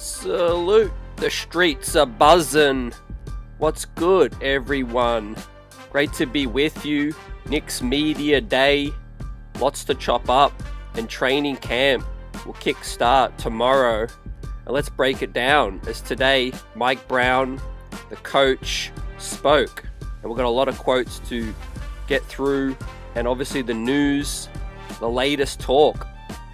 Salute, the streets are buzzing. What's good, everyone? Great to be with you. Knicks Media Day. Lots to chop up, and training camp will kick start tomorrow. And let's break it down, as today Mike Brown, the coach, spoke. And we've got a lot of quotes to get through, and obviously the news, the latest talk.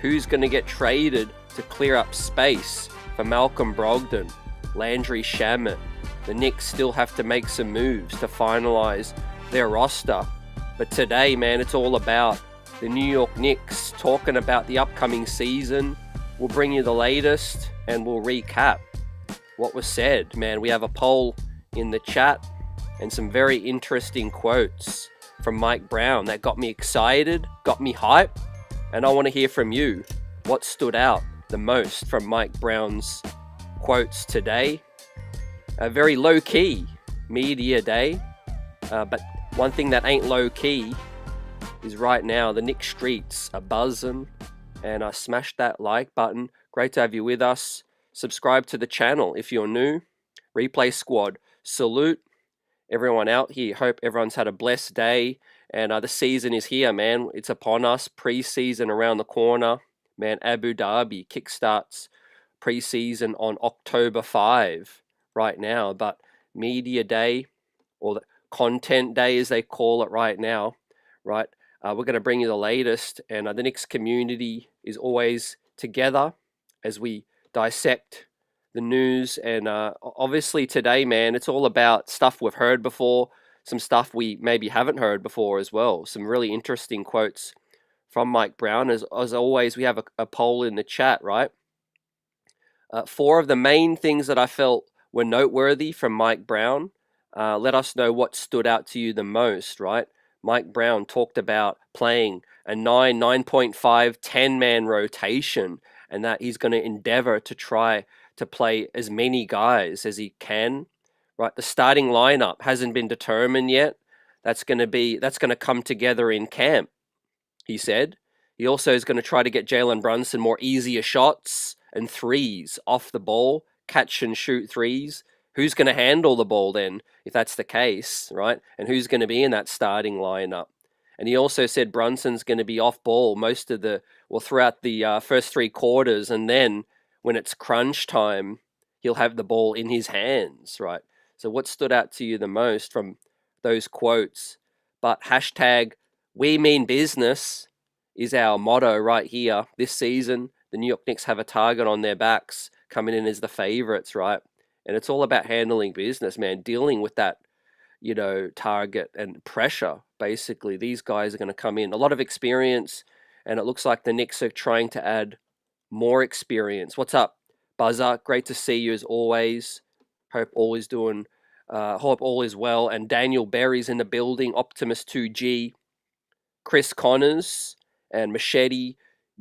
Who's going to get traded to clear up space for Malcolm Brogdon, Landry Shamet? The Knicks still have to make some moves to finalize their roster. But today, man, it's all about the New York Knicks, talking about the upcoming season. We'll bring you the latest and we'll recap what was said. Man, we have a poll in the chat and some very interesting quotes from Mike Brown that got me excited, got me hyped, and I want to hear from you. What stood out the most from Mike Brown's quotes today? A very low-key media day, but one thing that ain't low-key is right now the Knicks streets are buzzing, and I smashed that like button. Great to have you with us. Subscribe to the channel if you're new. Replay squad, salute everyone out here. Hope everyone's had a blessed day, and the season is here, man. It's upon us. Preseason around the corner, man. Abu Dhabi kickstarts preseason on October 5 right now, but media day, or the content day as they call it right now, right? We're going to bring you the latest, and the Knicks community is always together as we dissect the news. And obviously today, man, it's all about stuff we've heard before, some stuff we maybe haven't heard before as well. Some really interesting quotes from Mike Brown. As always, we have a poll in the chat, right? 4 of the main things that I felt were noteworthy from Mike Brown. Let us know what stood out to you the most, right? Mike Brown talked about playing a 9.5, 10-man rotation, and that he's going to endeavor to try to play as many guys as he can, right? The starting lineup hasn't been determined yet. That's going to come together in camp, he said. He also is going to try to get Jalen Brunson more easier shots and threes off the ball, catch and shoot threes. Who's going to handle the ball then, if that's the case, right? And who's going to be in that starting lineup? And he also said Brunson's going to be off ball throughout the first 3 quarters, and then when it's crunch time, he'll have the ball in his hands, right? So what stood out to you the most from those quotes? But hashtag we mean business is our motto right here this season. The New York Knicks have a target on their backs, coming in as the favorites, right? And it's all about handling business, man, dealing with that, target and pressure. Basically, these guys are going to come in. A lot of experience, and it looks like the Knicks are trying to add more experience. What's up, Buzzer? Great to see you as always. Hope all is well. And Daniel Berry's in the building. Optimus 2G, Chris Connors, and Machete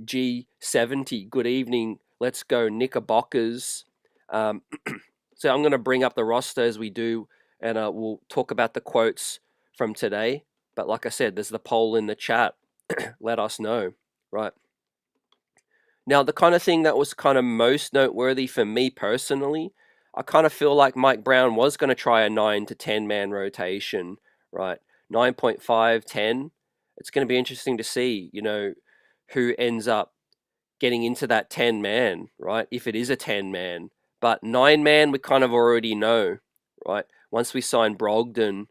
G70. Good evening. Let's go, Knickerbockers. So I'm going to bring up the roster as we do, and we'll talk about the quotes from today. But like I said, there's the poll in the chat. Let us know, right? Now, the kind of thing that was kind of most noteworthy for me personally, I kind of feel like Mike Brown was going to try a 9 to 10-man rotation, right? 9.5, 10. It's going to be interesting to see, who ends up getting into that 10-man, right? If it is a 10-man. But 9-man, we kind of already know, right? Once we sign Brogdon,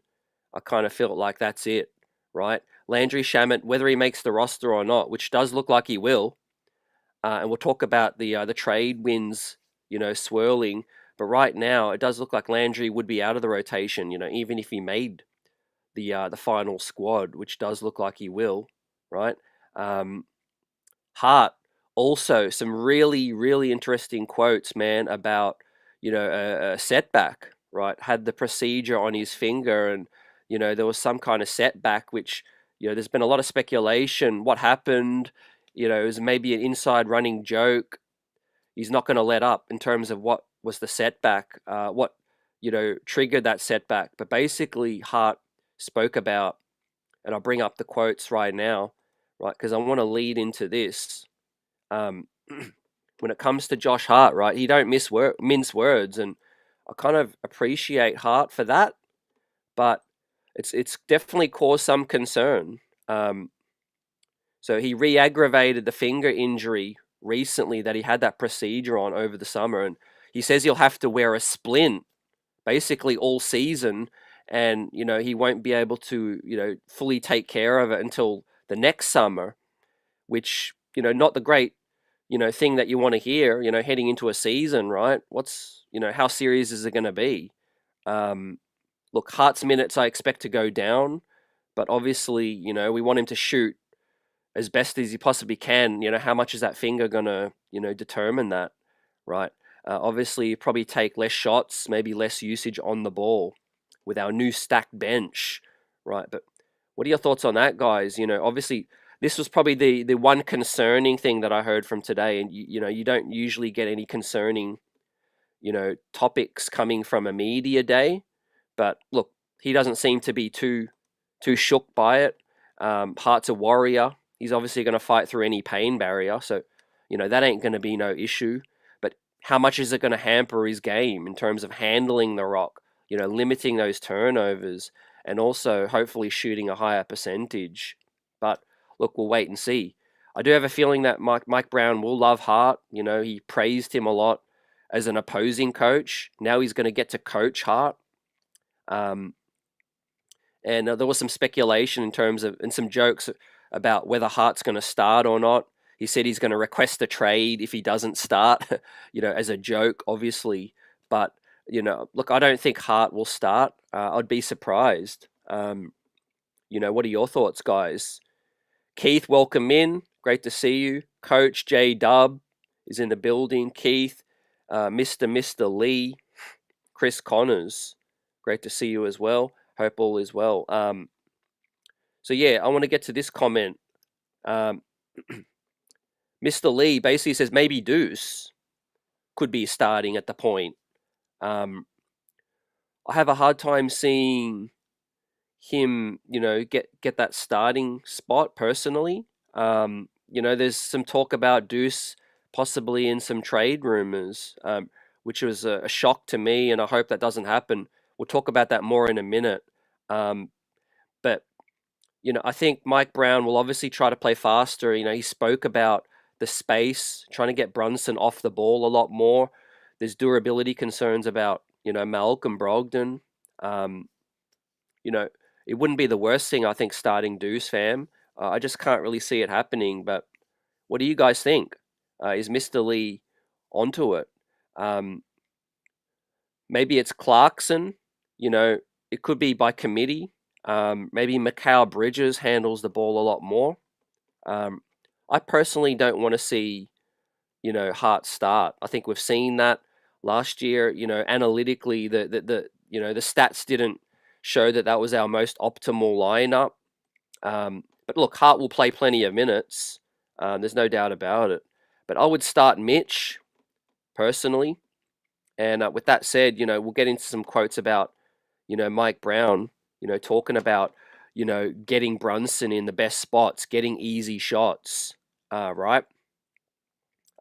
I kind of felt like that's it, right? Landry Shamet, whether he makes the roster or not, which does look like he will, and we'll talk about the trade wins, swirling. But right now, it does look like Landry would be out of the rotation, even if he made the final squad, which does look like he will, right? Hart. Also, some really, really interesting quotes, man, about, a setback, right? Had the procedure on his finger, and, there was some kind of setback, which, there's been a lot of speculation. What happened? It was maybe an inside running joke. He's not going to let up in terms of what was the setback, what, triggered that setback. But basically, Hart spoke about, and I'll bring up the quotes right now, right? Because I want to lead into this. when it comes to Josh Hart, right? He don't mince words, and I kind of appreciate Hart for that, but it's definitely caused some concern. Um, so he re-aggravated the finger injury recently that he had that procedure on over the summer, and he says he'll have to wear a splint basically all season, and he won't be able to fully take care of it until the next summer, which not the great thing that you want to hear heading into a season, right? How serious is it going to be? um Look, Hart's minutes I expect to go down, but obviously we want him to shoot as best as he possibly can. How much is that finger gonna determine that, right? Obviously probably take less shots, maybe less usage on the ball with our new stacked bench, right? But what are your thoughts on that, guys? Obviously this was probably the one concerning thing that I heard from today, and you don't usually get any concerning topics coming from a media day. But look, he doesn't seem to be too shook by it. Hart's a warrior. He's obviously going to fight through any pain barrier, so that ain't going to be no issue. But how much is it going to hamper his game in terms of handling the rock? Limiting those turnovers, and also hopefully shooting a higher percentage. But look, we'll wait and see. I do have a feeling that Mike Brown will love Hart. He praised him a lot as an opposing coach. Now he's going to get to coach Hart. Um, and there was some speculation in terms of, and some jokes about whether Hart's going to start or not. He said he's going to request a trade if he doesn't start, as a joke, obviously. But, look, I don't think Hart will start. I'd be surprised. What are your thoughts, guys? Keith, welcome in. Great to see you. Coach J Dub is in the building. Keith, Mr. Lee, Chris Connors. Great to see you as well. Hope all is well. So yeah, I want to get to this comment. Mr. Lee basically says maybe Deuce could be starting at the point. I have a hard time seeing him, get that starting spot personally. There's some talk about Deuce possibly in some trade rumors, which was a shock to me, and I hope that doesn't happen. We'll talk about that more in a minute. But I think Mike Brown will obviously try to play faster. He spoke about the space, trying to get Brunson off the ball a lot more. There's durability concerns about, Malcolm Brogdon. It wouldn't be the worst thing, I think, starting Deuce, fam. I just can't really see it happening. But what do you guys think? Is Mr. Lee onto it? Maybe it's Clarkson. It could be by committee. Maybe Mikal Bridges handles the ball a lot more. I personally don't want to see, Hart start. I think we've seen that last year. Analytically, the stats didn't show that was our most optimal lineup. But look, Hart will play plenty of minutes. There's no doubt about it. But I would start Mitch personally. And with that said, we'll get into some quotes about, Mike Brown, talking about, getting Brunson in the best spots, getting easy shots, right?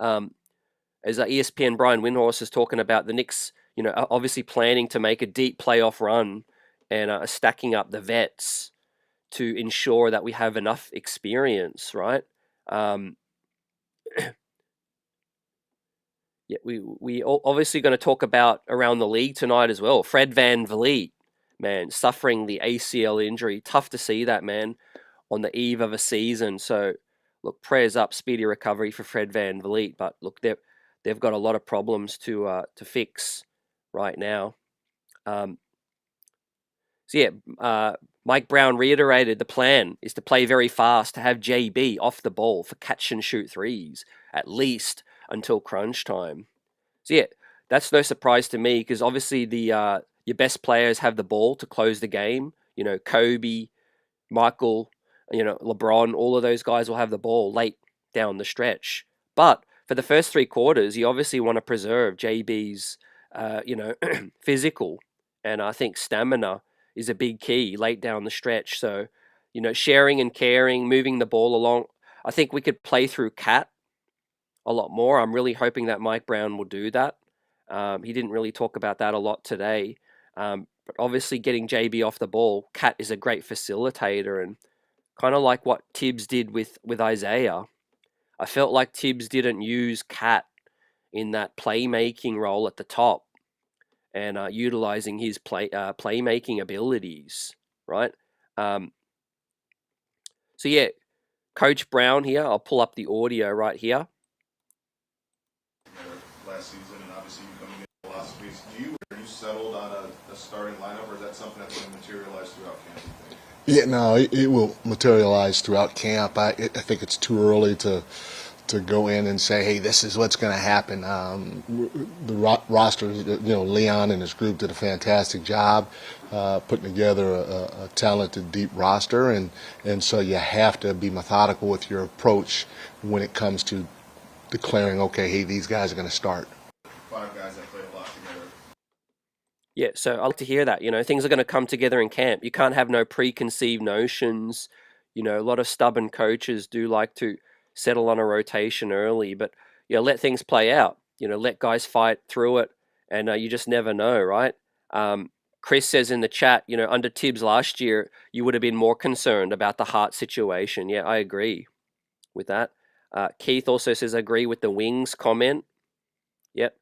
As ESPN Brian Windhorst is talking about the Knicks, obviously planning to make a deep playoff run and stacking up the vets to ensure that we have enough experience, right? Yeah, we obviously going to talk about around the league tonight as well. Fred VanVleet, man, suffering the ACL injury. Tough to see that, man, on the eve of a season. So, look, prayers up, speedy recovery for Fred VanVleet. But look, they've got a lot of problems to fix right now. Mike Brown reiterated the plan is to play very fast, to have JB off the ball for catch and shoot threes, at least until crunch time. So yeah, that's no surprise to me, because obviously the your best players have the ball to close the game. Kobe, Michael, LeBron, all of those guys will have the ball late down the stretch. But for the first three quarters, you obviously want to preserve JB's physical, and I think stamina is a big key late down the stretch. So, sharing and caring, moving the ball along. I think we could play through Cat a lot more. I'm really hoping that Mike Brown will do that. He didn't really talk about that a lot today. But obviously, getting JB off the ball, Cat is a great facilitator, and kind of like what Tibbs did with Isaiah. I felt like Tibbs didn't use Cat in that playmaking role at the top and utilizing his playmaking abilities, right? Um, so yeah, Coach Brown here. I'll pull up the audio right here. Last season, and obviously you coming in philosophies. Are you settled on a starting lineup, or is that something that's going to materialize throughout camp? Yeah, no, it will materialize throughout camp. I think it's too early to go in and say, hey, this is what's going to happen. The roster, Leon and his group did a fantastic job putting together a talented, deep roster, and so you have to be methodical with your approach when it comes to declaring, okay, hey, these guys are going to start. 5 guys that played a lot together. Yeah, so I like to hear that. Things are going to come together in camp. You can't have no preconceived notions. A lot of stubborn coaches do like to settle on a rotation early, but let things play out. Let guys fight through it, and you just never know, right? Chris says in the chat, under Tibbs last year, you would have been more concerned about the Hart situation. Yeah, I agree with that. Keith also says, agree with the wings comment. Yep.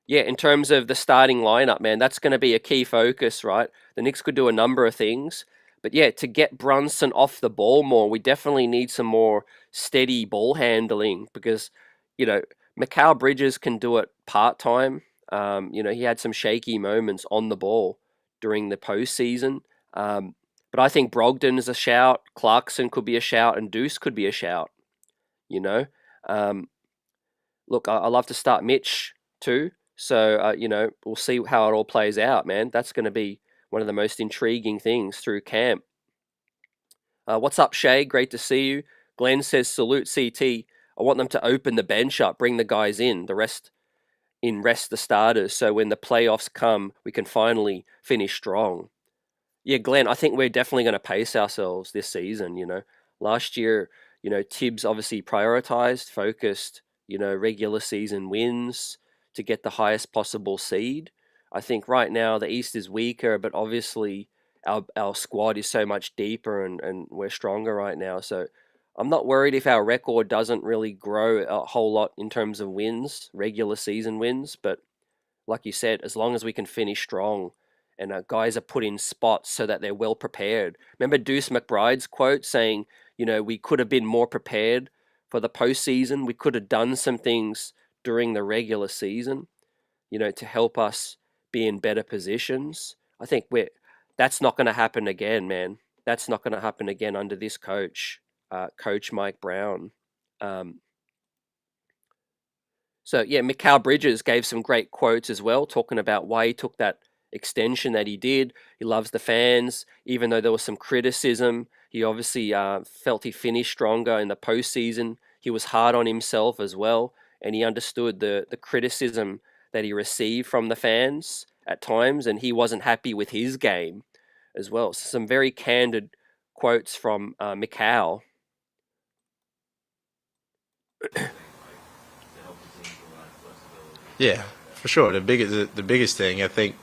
Yeah, in terms of the starting lineup, man, that's going to be a key focus, right? The Knicks could do a number of things, but yeah, to get Brunson off the ball more, we definitely need some more steady ball handling because, Mikal Bridges can do it part time. He had some shaky moments on the ball during the postseason. But I think Brogdon is a shout, Clarkson could be a shout, and Deuce could be a shout. You know, um, Look, I love to start Mitch too. So, we'll see how it all plays out, man. That's going to be one of the most intriguing things through camp. What's up, Shay? Great to see you. Glenn says, salute CT. I want them to open the bench up, bring the guys in, rest the starters. So when the playoffs come, we can finally finish strong. Yeah, Glenn, I think we're definitely going to pace ourselves this season. Last year, Tibbs obviously prioritized, focused, regular season wins to get the highest possible seed. I think right now the East is weaker, but obviously our squad is so much deeper and we're stronger right now. So I'm not worried if our record doesn't really grow a whole lot in terms of wins, regular season wins, but like you said, as long as we can finish strong and guys are put in spots so that they're well prepared. Remember Deuce McBride's quote saying, we could have been more prepared for the postseason. We could have done some things during the regular season, to help us be in better positions. I think that's not going to happen again, man. That's not going to happen again under this coach, Coach Mike Brown. So yeah, Mikal Bridges gave some great quotes as well, talking about why he took that extension that he did. He loves the fans, even though there was some criticism. He obviously felt he finished stronger in the postseason. He was hard on himself as well, and he understood the criticism that he received from the fans at times, and he wasn't happy with his game as well. So some very candid quotes from Mikal. Yeah, for sure. The biggest thing I think,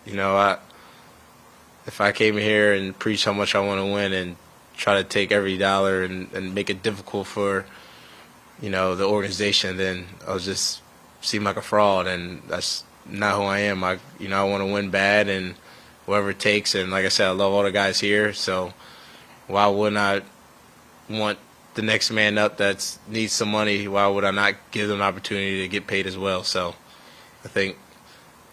if I came here and preach how much I want to win and try to take every dollar and make it difficult for the organization, then I'll just seem like a fraud, and that's not who I am. I want to win bad and whatever it takes. And like I said, I love all the guys here, so why wouldn't I want the next man up that needs some money? Why would I not give them an opportunity to get paid as well? So I think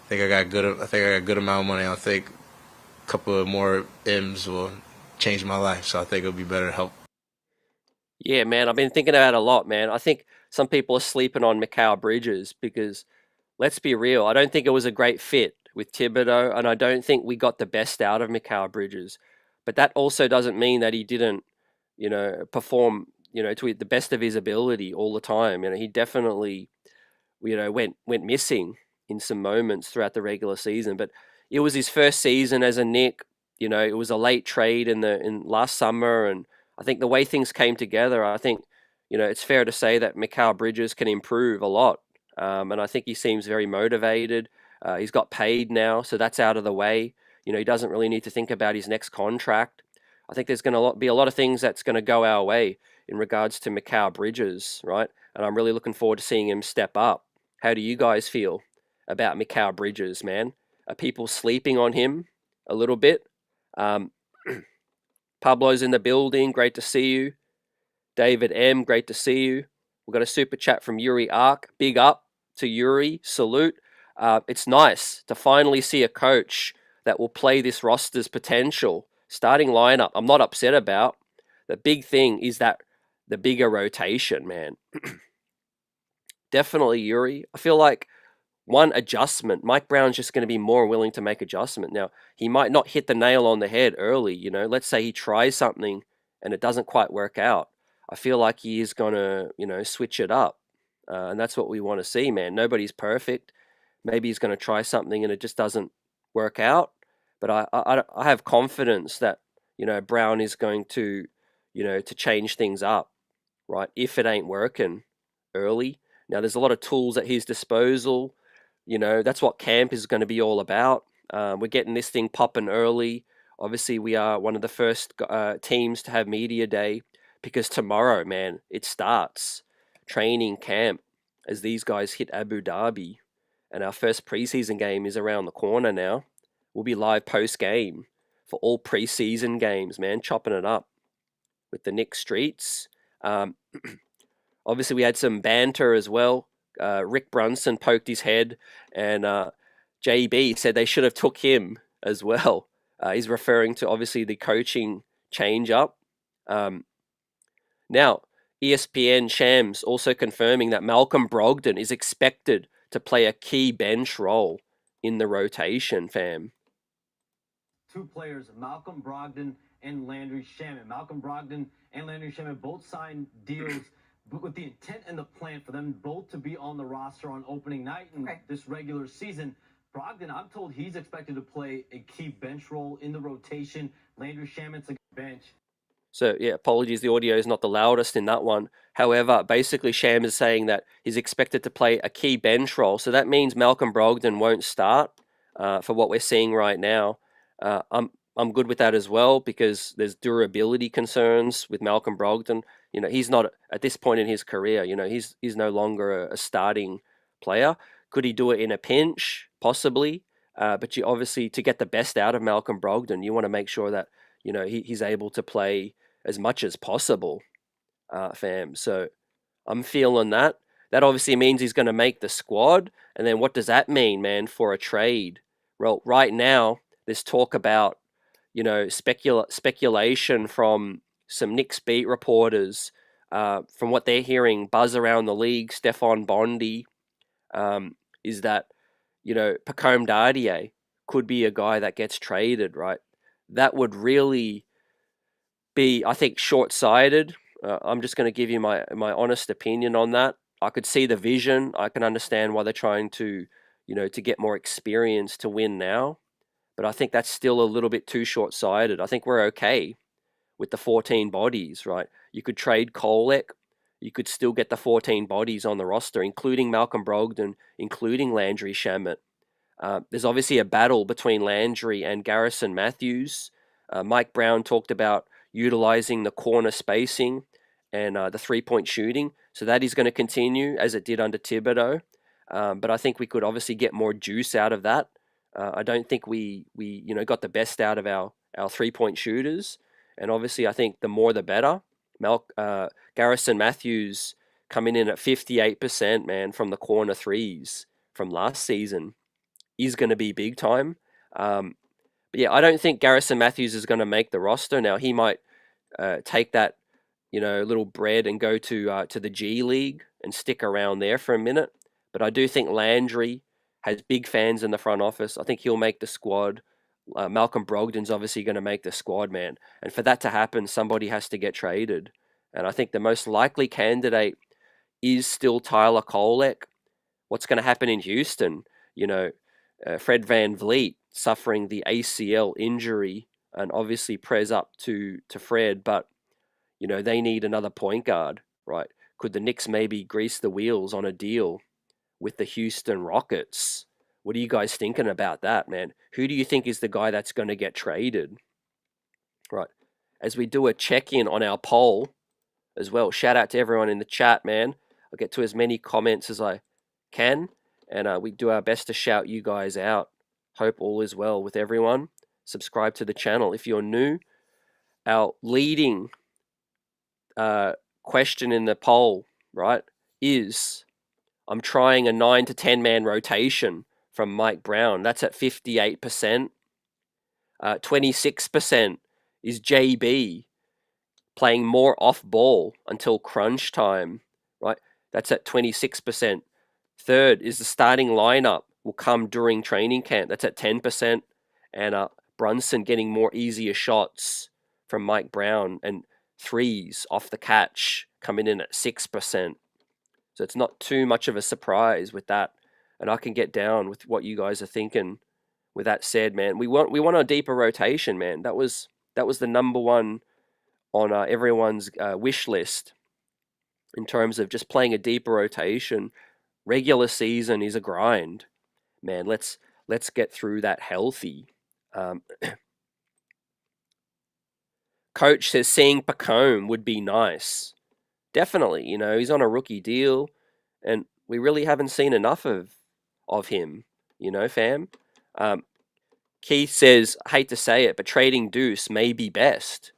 I got good. I think I got a good amount of money. I think a couple of more M's will change my life. So I think it'll be better to help. Yeah, man, I've been thinking about it a lot, man. I think some people are sleeping on Mikal Bridges because, let's be real, I don't think it was a great fit with Thibodeau, and I don't think we got the best out of Mikal Bridges. But that also doesn't mean that he didn't, perform, to the best of his ability all the time. He definitely, went missing in some moments throughout the regular season. But it was his first season as a Knick. It was a late trade in last summer, and I think the way things came together, I think, it's fair to say that Mikal Bridges can improve a lot. And I think he seems very motivated. He's got paid now, so that's out of the way. He doesn't really need to think about his next contract. I think there's going to be a lot of things that's going to go our way in regards to Mikal Bridges, right? And I'm really looking forward to seeing him step up. How do you guys feel about Mikal Bridges, man? Are people sleeping on him a little bit? Pablo's in the building. Great to see you. David M, great to see you. We've got a super chat from Yuri Ark. Big up to Yuri. Salute. It's nice to finally see a coach that will play this roster's potential. Starting lineup, I'm not upset about. The big thing is that the bigger rotation, man. Definitely Yuri. I feel like one adjustment, Mike Brown's just going to be more willing to make adjustment. Now, he might not hit the nail on the head early, Let's say he tries something and it doesn't quite work out. I feel like he is going to, switch it up. And that's what we want to see, man. Nobody's perfect. Maybe he's going to try something and it just doesn't work out. But I have confidence that, Brown is going to, to change things up, right? If it ain't working early. Now, there's a lot of tools at his disposal. That's what camp is going to be all about. We're getting this thing popping early. Obviously, we are one of the first teams to have media day because tomorrow, man, it starts training camp as these guys hit Abu Dhabi. And our first preseason game is around the corner now. We'll be live post-game for all preseason games, man, chopping it up with the Knicks streets. Obviously, we had some banter as well. Rick Brunson poked his head, and JB said they should have took him as well. He's referring to, obviously, the coaching change-up. Now, ESPN Shams also confirming that Malcolm Brogdon is expected to play a key bench role in the rotation, fam. Two players, Malcolm Brogdon and Landry Shamet. Malcolm Brogdon and Landry Shamet both signed deals with the intent and the plan for them both to be on the roster on opening night and this regular season. Brogdon, I'm told he's expected to play a key bench role in the rotation. Landry Shamet's a bench. So, yeah, apologies, the audio is not the loudest in that one. However, basically Sham is saying that he's expected to play a key bench role. So that means Malcolm Brogdon won't start for what we're seeing right now. I'm good with that as well because there's durability concerns with Malcolm Brogdon. He's not, at this point in his career, he's no longer a starting player. Could he do it in a pinch? Possibly. But you obviously, to get the best out of Malcolm Brogdon, you want to make sure that, he's able to play as much as possible, fam. So I'm feeling that. That obviously means he's going to make the squad. And then what does that mean, man, for a trade? Well, right now, there's talk about, speculation from some Knicks beat reporters. From what they're hearing, buzz around the league, Stephon Bondi, is that, Pacome Dardier could be a guy that gets traded, right? That would really be, I think, short-sighted. I'm just going to give you my honest opinion on that. I could see the vision. I can understand why they're trying to, to get more experience to win now. But I think that's still a little bit too short-sighted. I think we're okay with the 14 bodies, right? You could trade Kolek. You could still get the 14 bodies on the roster, including Malcolm Brogdon, including Landry Shamet. There's obviously a battle between Landry and Garrison Matthews. Mike Brown talked about utilizing the corner spacing and the three-point shooting. So that is going to continue as it did under Thibodeau. But I think we could obviously get more juice out of that. I don't think we got the best out of our three-point shooters. And obviously I think the more the better. Garrison Matthews coming in at 58%, man, from the corner threes from last season is going to be big time. But yeah, I don't think Garrison Matthews is going to make the roster. Now, he might take that, little bread and go to the G League and stick around there for a minute. But I do think Landry has big fans in the front office. I think he'll make the squad. Malcolm Brogdon's obviously going to make the squad, man. And for that to happen, somebody has to get traded. And I think the most likely candidate is still Tyler Kolek. What's going to happen in Houston? Fred VanVleet suffering the ACL injury, and obviously press up to Fred, but they need another point guard, right? Could the Knicks maybe grease the wheels on a deal with the Houston Rockets? What are you guys thinking about that, man? Who do you think is the guy that's going to get traded? Right. As we do a check-in on our poll as well, shout out to everyone in the chat, man. I'll get to as many comments as I can, and we do our best to shout you guys out. Hope all is well with everyone. Subscribe to the channel if you're new. Our leading question in the poll, right, is I'm trying a 9 to 10 man rotation from Mike Brown. That's at 58%. 26% is JB playing more off ball until crunch time, right? That's at 26%. Third is the starting lineup will come during training camp. That's at 10%. And Brunson getting more easier shots from Mike Brown, and threes off the catch coming in at 6%. So it's not too much of a surprise with that. And I can get down with what you guys are thinking. With that said, man, we want a deeper rotation, man. That was the number one on everyone's wish list in terms of just playing a deeper rotation. Regular season is a grind, man. Let's get through that healthy. Coach says seeing Pacome would be nice. Definitely, he's on a rookie deal, and we really haven't seen enough of him, fam. Keith says, I hate to say it, but trading Deuce may be best.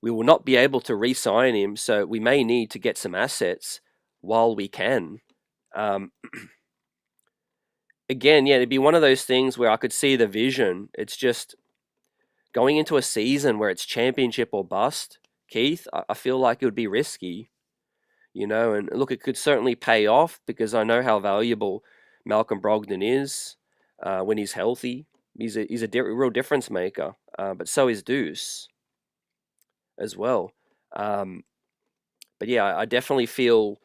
We will not be able to re-sign him, so we may need to get some assets while we can. Again, yeah, it'd be one of those things where I could see the vision. It's just going into a season where it's championship or bust, Keith, I feel like it would be risky, and look, it could certainly pay off because I know how valuable Malcolm Brogdon is when he's healthy. He's a real difference maker, but so is Deuce as well. But yeah, I definitely feel,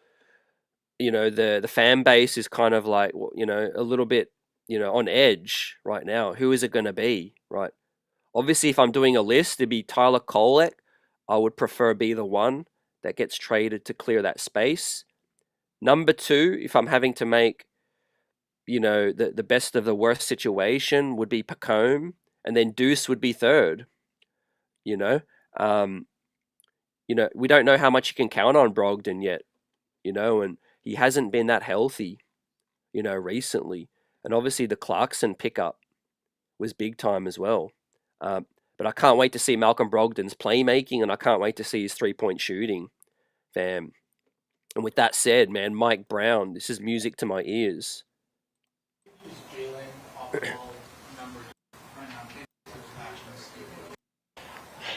the fan base is kind of like, a little bit, on edge right now. Who is it going to be, right? Obviously, if I'm doing a list, it'd be Tyler Kolek. I would prefer be the one that gets traded to clear that space. Number two, if I'm having to make, the best of the worst situation, would be Pacome, and then Deuce would be third. We don't know how much you can count on Brogdon yet, and he hasn't been that healthy, recently. And obviously the Clarkson pickup was big time as well. But I can't wait to see Malcolm Brogdon's playmaking, and I can't wait to see his three-point shooting, fam. And with that said, man, Mike Brown, this is music to my ears. Is Jalen off-ball number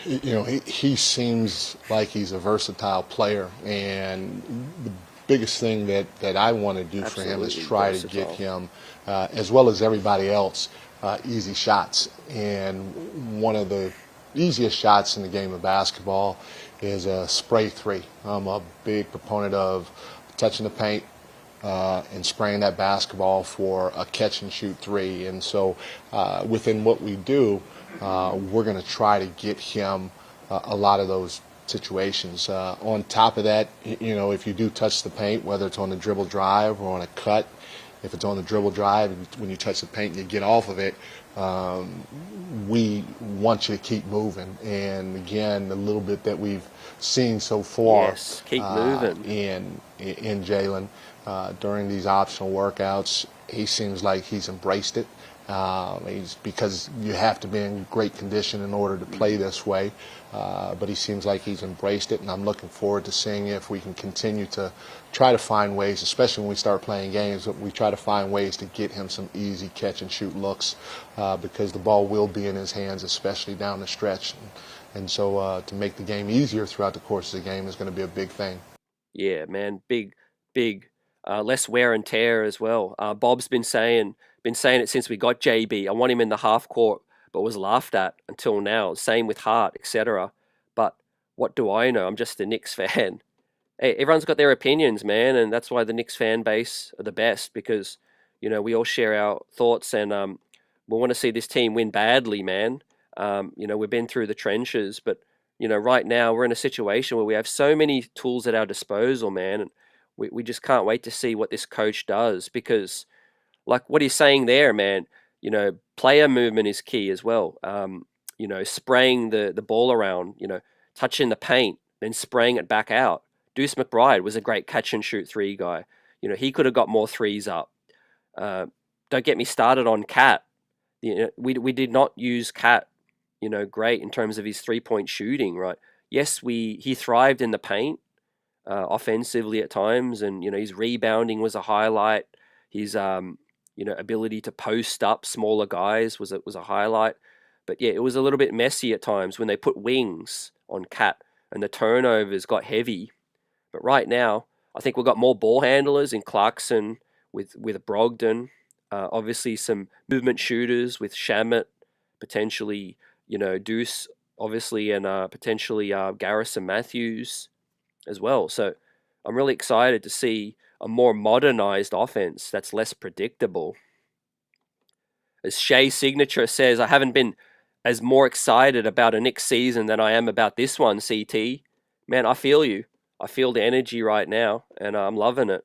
right now? He seems like he's a versatile player, and the biggest thing that I want to do for him is try to get him, as well as everybody else, easy shots. And one of the easiest shots in the game of basketball is a spray three. I'm a big proponent of touching the paint and spraying that basketball for a catch and shoot three. And so within what we do, we're going to try to get him a lot of those situations. On top of that, if you do touch the paint, whether it's on the dribble drive or on a cut, if it's on the dribble drive, when you touch the paint and you get off of it, we want you to keep moving. And again, the little bit that we've seen so far, yes, keep moving in Jalen during these optional workouts, he seems like he's embraced it. Because you have to be in great condition in order to play this way. But he seems like he's embraced it, and I'm looking forward to seeing if we can continue to try to find ways, especially when we start playing games, we try to find ways to get him some easy catch-and-shoot looks because the ball will be in his hands, especially down the stretch. And so to make the game easier throughout the course of the game is going to be a big thing. Yeah, man, big, less wear and tear as well. Bob's been saying it since we got JB. I want him in the half court, but was laughed at until now. Same with Hart, etc. But what do I know? I'm just a Knicks fan. Hey, everyone's got their opinions, man, and that's why the Knicks fan base are the best because, we all share our thoughts and we want to see this team win badly, man. We've been through the trenches, but right now we're in a situation where we have so many tools at our disposal, man, and we just can't wait to see what this coach does because, like what he's saying there, man, player movement is key as well. Spraying the ball around, touching the paint, then spraying it back out. Deuce McBride was a great catch and shoot three guy. He could have got more threes up. Don't get me started on Cat. We did not use Cat, great in terms of his 3-point shooting, right? Yes, he thrived in the paint, offensively at times, and his rebounding was a highlight. His ability to post up smaller guys was a highlight. But yeah, it was a little bit messy at times when they put wings on Cat and the turnovers got heavy. But right now, I think we've got more ball handlers in Clarkson with Brogdon. Obviously, some movement shooters with Shamit, potentially, Deuce, obviously, and potentially Garrison Matthews as well. So I'm really excited to see a more modernized offense that's less predictable. As Shea Signature says, I haven't been as more excited about a Knicks season than I am about this one, CT. Man, I feel you. I feel the energy right now, and I'm loving it,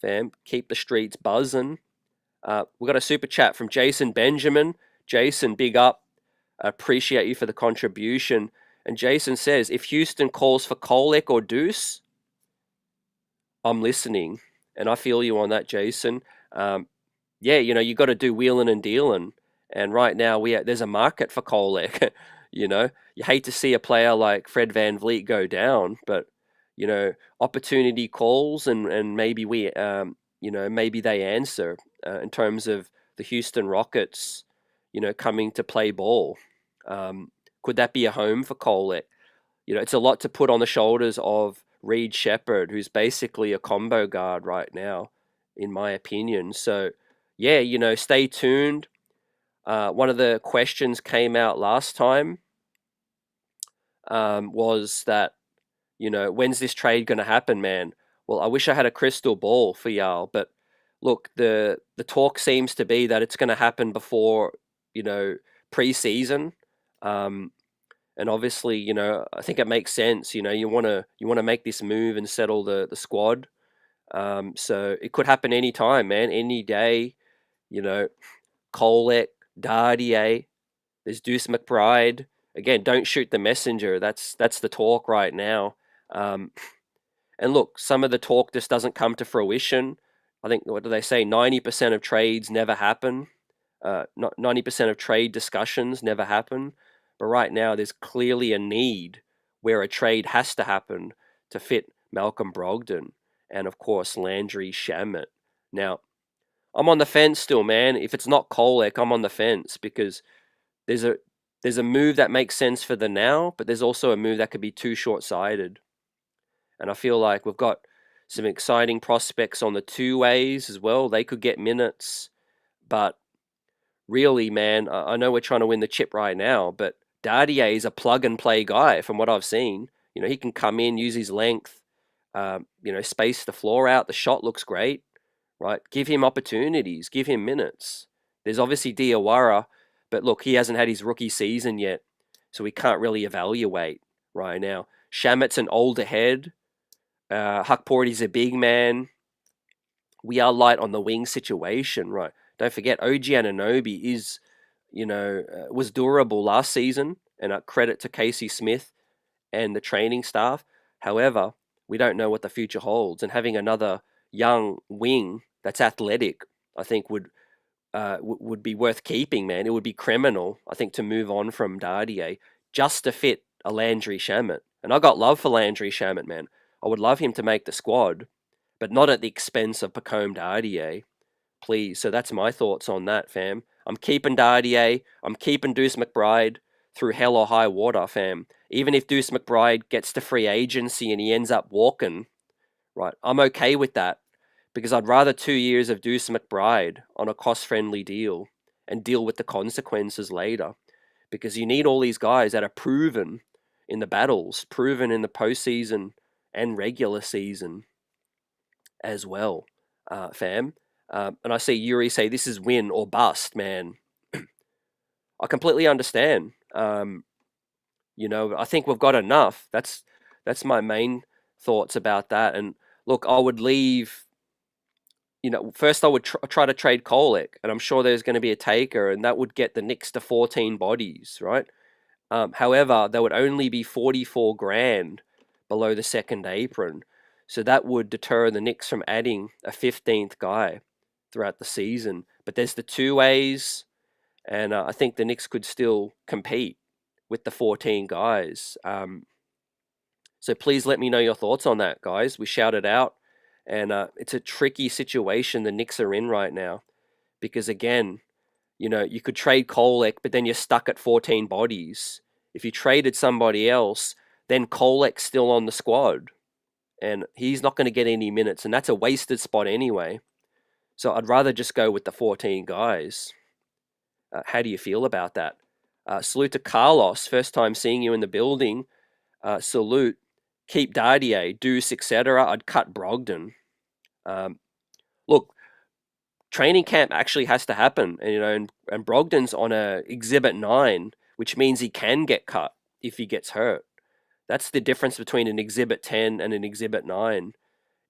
fam. Keep the streets buzzing. We got a super chat from Jason Benjamin. Jason, big up. I appreciate you for the contribution. And Jason says, if Houston calls for Kolek or Deuce, I'm listening. And I feel you on that, Jason. Yeah, you got to do wheeling and dealing. And right now, there's a market for Kolek. You hate to see a player like Fred VanVleet go down, but opportunity calls, and maybe maybe they answer in terms of the Houston Rockets, coming to play ball. Could that be a home for Kolek? It's a lot to put on the shoulders of Reed Shepherd, who's basically a combo guard right now, in my opinion. So, yeah, stay tuned. One of the questions came out last time was that, when's this trade going to happen, man? Well, I wish I had a crystal ball for y'all, but look, the talk seems to be that it's going to happen before, preseason. And obviously, I think it makes sense. You want to make this move and settle the squad. So it could happen anytime, man, any day. Kolek, Dardier, there's Deuce McBride. Again, don't shoot the messenger. That's the talk right now. And look, some of the talk just doesn't come to fruition. I think, what do they say? 90% of trades never happen. 90% of trade discussions never happen. But right now, there's clearly a need where a trade has to happen to fit Malcolm Brogdon and, of course, Landry Shamet. Now, I'm on the fence still, man. If it's not Kolek, I'm on the fence because there's a move that makes sense for the now, but there's also a move that could be too short-sighted. And I feel like we've got some exciting prospects on the two ways as well. They could get minutes, but really, man, I know we're trying to win the chip right now, but Dardier is a plug-and-play guy from what I've seen. He can come in, use his length, space the floor out. The shot looks great, right? Give him opportunities, give him minutes. There's obviously Diawara, but look, he hasn't had his rookie season yet, so we can't really evaluate right now. Shamet's an older head. Huckporty's a big man. We are light on the wing situation, right? Don't forget, OG Anunoby is, was durable last season, and a credit to Casey Smith and the training staff. However, we don't know what the future holds, and having another young wing that's athletic, I think would be worth keeping, man. It would be criminal, I think, to move on from Dardier just to fit a Landry Shamet. And I got love for Landry Shamet, man. I would love him to make the squad, but not at the expense of Pacome Dardier, please. So that's my thoughts on that, fam. I'm keeping Dardier. I'm keeping Deuce McBride through hell or high water, fam. Even if Deuce McBride gets to free agency and he ends up walking, right, I'm okay with that because I'd rather 2 years of Deuce McBride on a cost-friendly deal and deal with the consequences later, because you need all these guys that are proven in the battles, proven in the postseason and regular season as well, fam. And I see Yuri say this is win or bust, man. I completely understand. I think we've got enough. That's my main thoughts about that. And look, I would leave. First I would try to trade Kolek, and I'm sure there's going to be a taker, and that would get the Knicks to 14 bodies, right? However, there would only be 44 grand below the second apron, so that would deter the Knicks from adding a 15th guy throughout the season. But there's the two ways, and I think the Knicks could still compete with the 14 guys. So please let me know your thoughts on that, guys. We shout it out, and it's a tricky situation the Knicks are in right now because, again, you could trade Kolek, but then you're stuck at 14 bodies. If you traded somebody else, then Kolek's still on the squad, and he's not going to get any minutes, and that's a wasted spot anyway. So I'd rather just go with the 14 guys. How do you feel about that? Salute to Carlos, first time seeing you in the building. Salute. Keep Dardier, Deuce, etc. I'd cut Brogdon. Look, training camp actually has to happen, and Brogdon's on a Exhibit 9, which means he can get cut if he gets hurt. That's the difference between an Exhibit 10 and an Exhibit 9.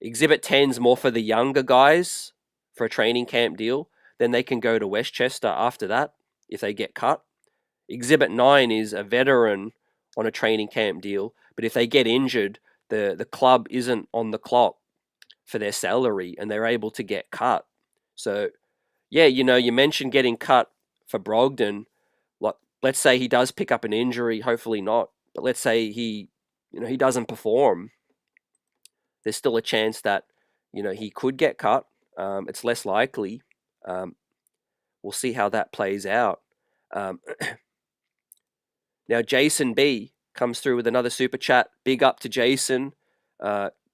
Exhibit 10's more for the younger guys for a training camp deal. Then they can go to Westchester after that if they get cut. Exhibit 9 is a veteran on a training camp deal, but if they get injured, the club isn't on the clock for their salary and they're able to get cut. So, yeah, you mentioned getting cut for Brogdon. Like, let's say he does pick up an injury, hopefully not, but let's say he doesn't perform. There's still a chance that, he could get cut. It's less likely. We'll see how that plays out. Now, Jason B comes through with another super chat. Big up to Jason.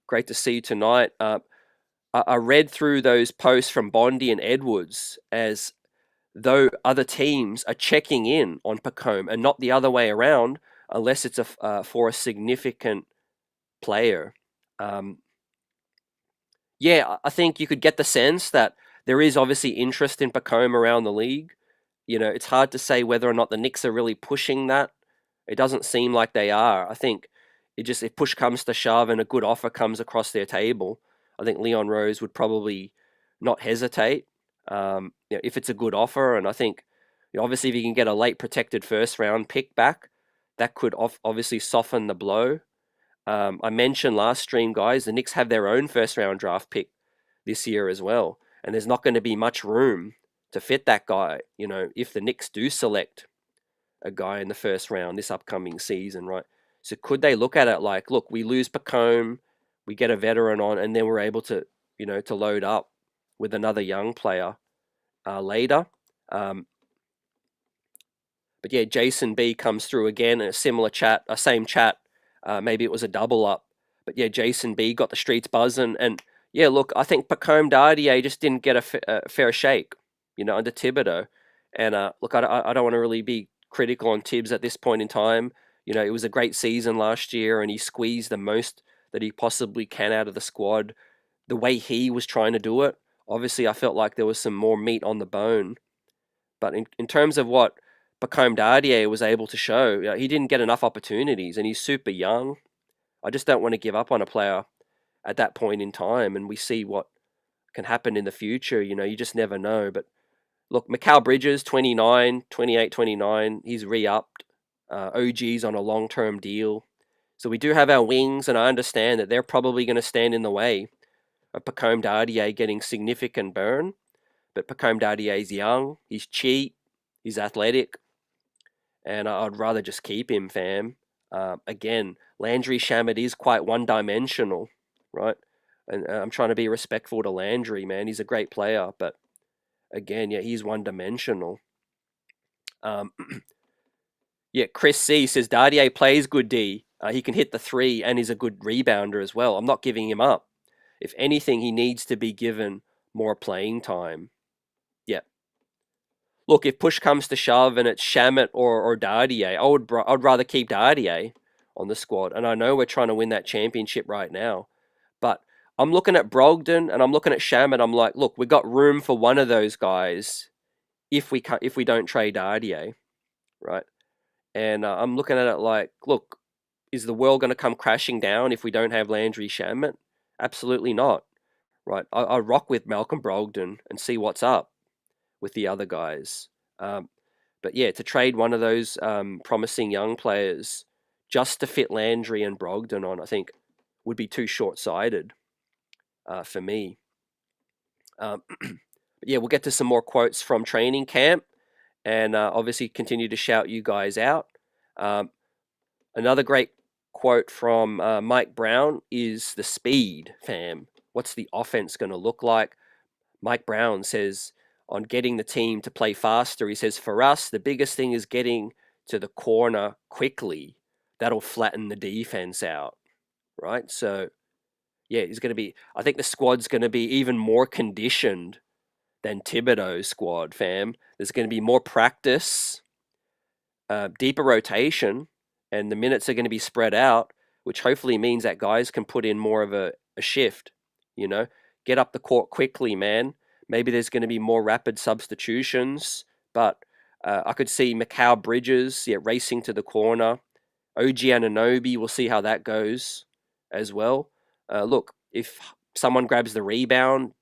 Great to see you tonight. I read through those posts from Bondi and Edwards as though other teams are checking in on Pacome and not the other way around, unless it's for a significant player. Yeah, I think you could get the sense that there is obviously interest in Pacome around the league. It's hard to say whether or not the Knicks are really pushing that. It doesn't seem like they are. I think if push comes to shove and a good offer comes across their table, I think Leon Rose would probably not hesitate if it's a good offer. And I think, obviously, if you can get a late protected first round pick back, that could obviously soften the blow. I mentioned last stream, guys, the Knicks have their own first round draft pick this year as well. And there's not going to be much room to fit that guy, if the Knicks do select a guy in the first round this upcoming season, right? So could they look at it like, look, we lose Pacome, we get a veteran on, and then we're able to, to load up with another young player later. But yeah, Jason B comes through again in a similar chat, same chat. Maybe it was a double up. But yeah, Jason B got the streets buzzing. And yeah, look, I think Pacome Dardier just didn't get a fair shake, under Thibodeau. And look, I don't want to really be critical on Tibbs at this point in time. It was a great season last year and he squeezed the most that he possibly can out of the squad. The way he was trying to do it, obviously I felt like there was some more meat on the bone. But in terms of what Pacome Dardier was able to show, he didn't get enough opportunities and he's super young. I just don't want to give up on a player at that point in time, and we see what can happen in the future. You just never know. But look, Mikal Bridges, 29, 28, 29, he's re-upped. OG's on a long-term deal. So we do have our wings, and I understand that they're probably going to stand in the way of Pacome Dardier getting significant burn. But Pacome Dardier's young, he's cheap, he's athletic, and I'd rather just keep him, fam. Again, Landry Shamet is quite one-dimensional, right? And I'm trying to be respectful to Landry, man. He's a great player, but again, yeah, he's one-dimensional. Yeah, Chris C says Dardier plays good D. He can hit the three and is a good rebounder as well. I'm not giving him up. If anything, he needs to be given more playing time. Yeah. Look, if push comes to shove and it's Shamet or Dardier, I'd rather keep Dardier on the squad. And I know we're trying to win that championship right now. But I'm looking at Brogdon and I'm looking at Shamet. I'm like, look, we got room for one of those guys if we don't trade Dardier, right? And I'm looking at it like, look, is the world going to come crashing down if we don't have Landry Shamet? Absolutely not. Right. I rock with Malcolm Brogdon and see what's up with the other guys. But yeah, to trade one of those promising young players just to fit Landry and Brogdon on, I think would be too short-sighted for me. But yeah, we'll get to some more quotes from training camp, and obviously continue to shout you guys out. Another great quote from Mike Brown is the speed, fam. What's the offense going to look like? Mike Brown says on getting the team to play faster, he says, for us, the biggest thing is getting to the corner quickly. That'll flatten the defense out, right? So, yeah, I think the squad's going to be even more conditioned than Thibodeau's squad, fam. There's going to be more practice, deeper rotation, and the minutes are going to be spread out, which hopefully means that guys can put in more of a shift, get up the court quickly, man. Maybe there's going to be more rapid substitutions, but I could see Mikal Bridges racing to the corner. OG Anunoby, we'll see how that goes as well. Look, if someone grabs the rebound,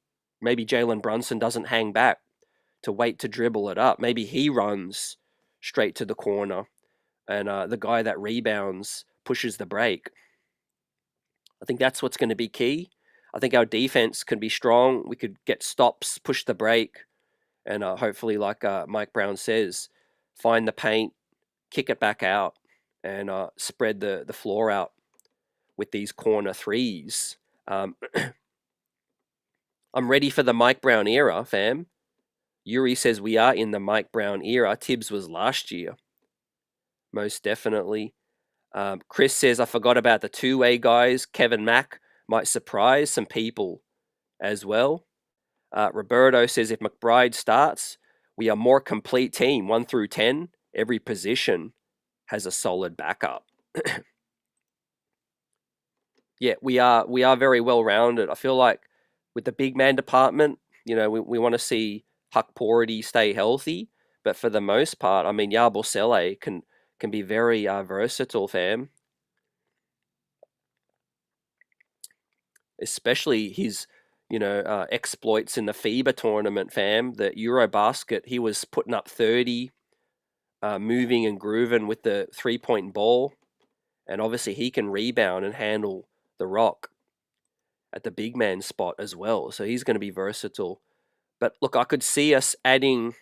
maybe Jalen Brunson doesn't hang back to wait to dribble it up. Maybe he runs straight to the corner, and the guy that rebounds pushes the break. I think that's what's going to be key. I think our defense can be strong. We could get stops, push the break, and hopefully, like Mike Brown says, find the paint, kick it back out, and spread the floor out with these corner threes. I'm ready for the Mike Brown era, fam. Yuri says we are in the Mike Brown era. Tibbs was last year. Most definitely. Chris says, I forgot about the two-way guys. Kevin Mack might surprise some people as well. Roberto says, if McBride starts, we are more complete team, 1 through 10. Every position has a solid backup. Yeah, we are very well-rounded. I feel like with the big man department, we want to see Huck Porty stay healthy. But for the most part, I mean, Yabusele can be very versatile, fam. Especially his, exploits in the FIBA tournament, fam. The Eurobasket, he was putting up 30, moving and grooving with the three-point ball. And obviously he can rebound and handle the rock at the big man spot as well. So he's going to be versatile. But look, I could see us adding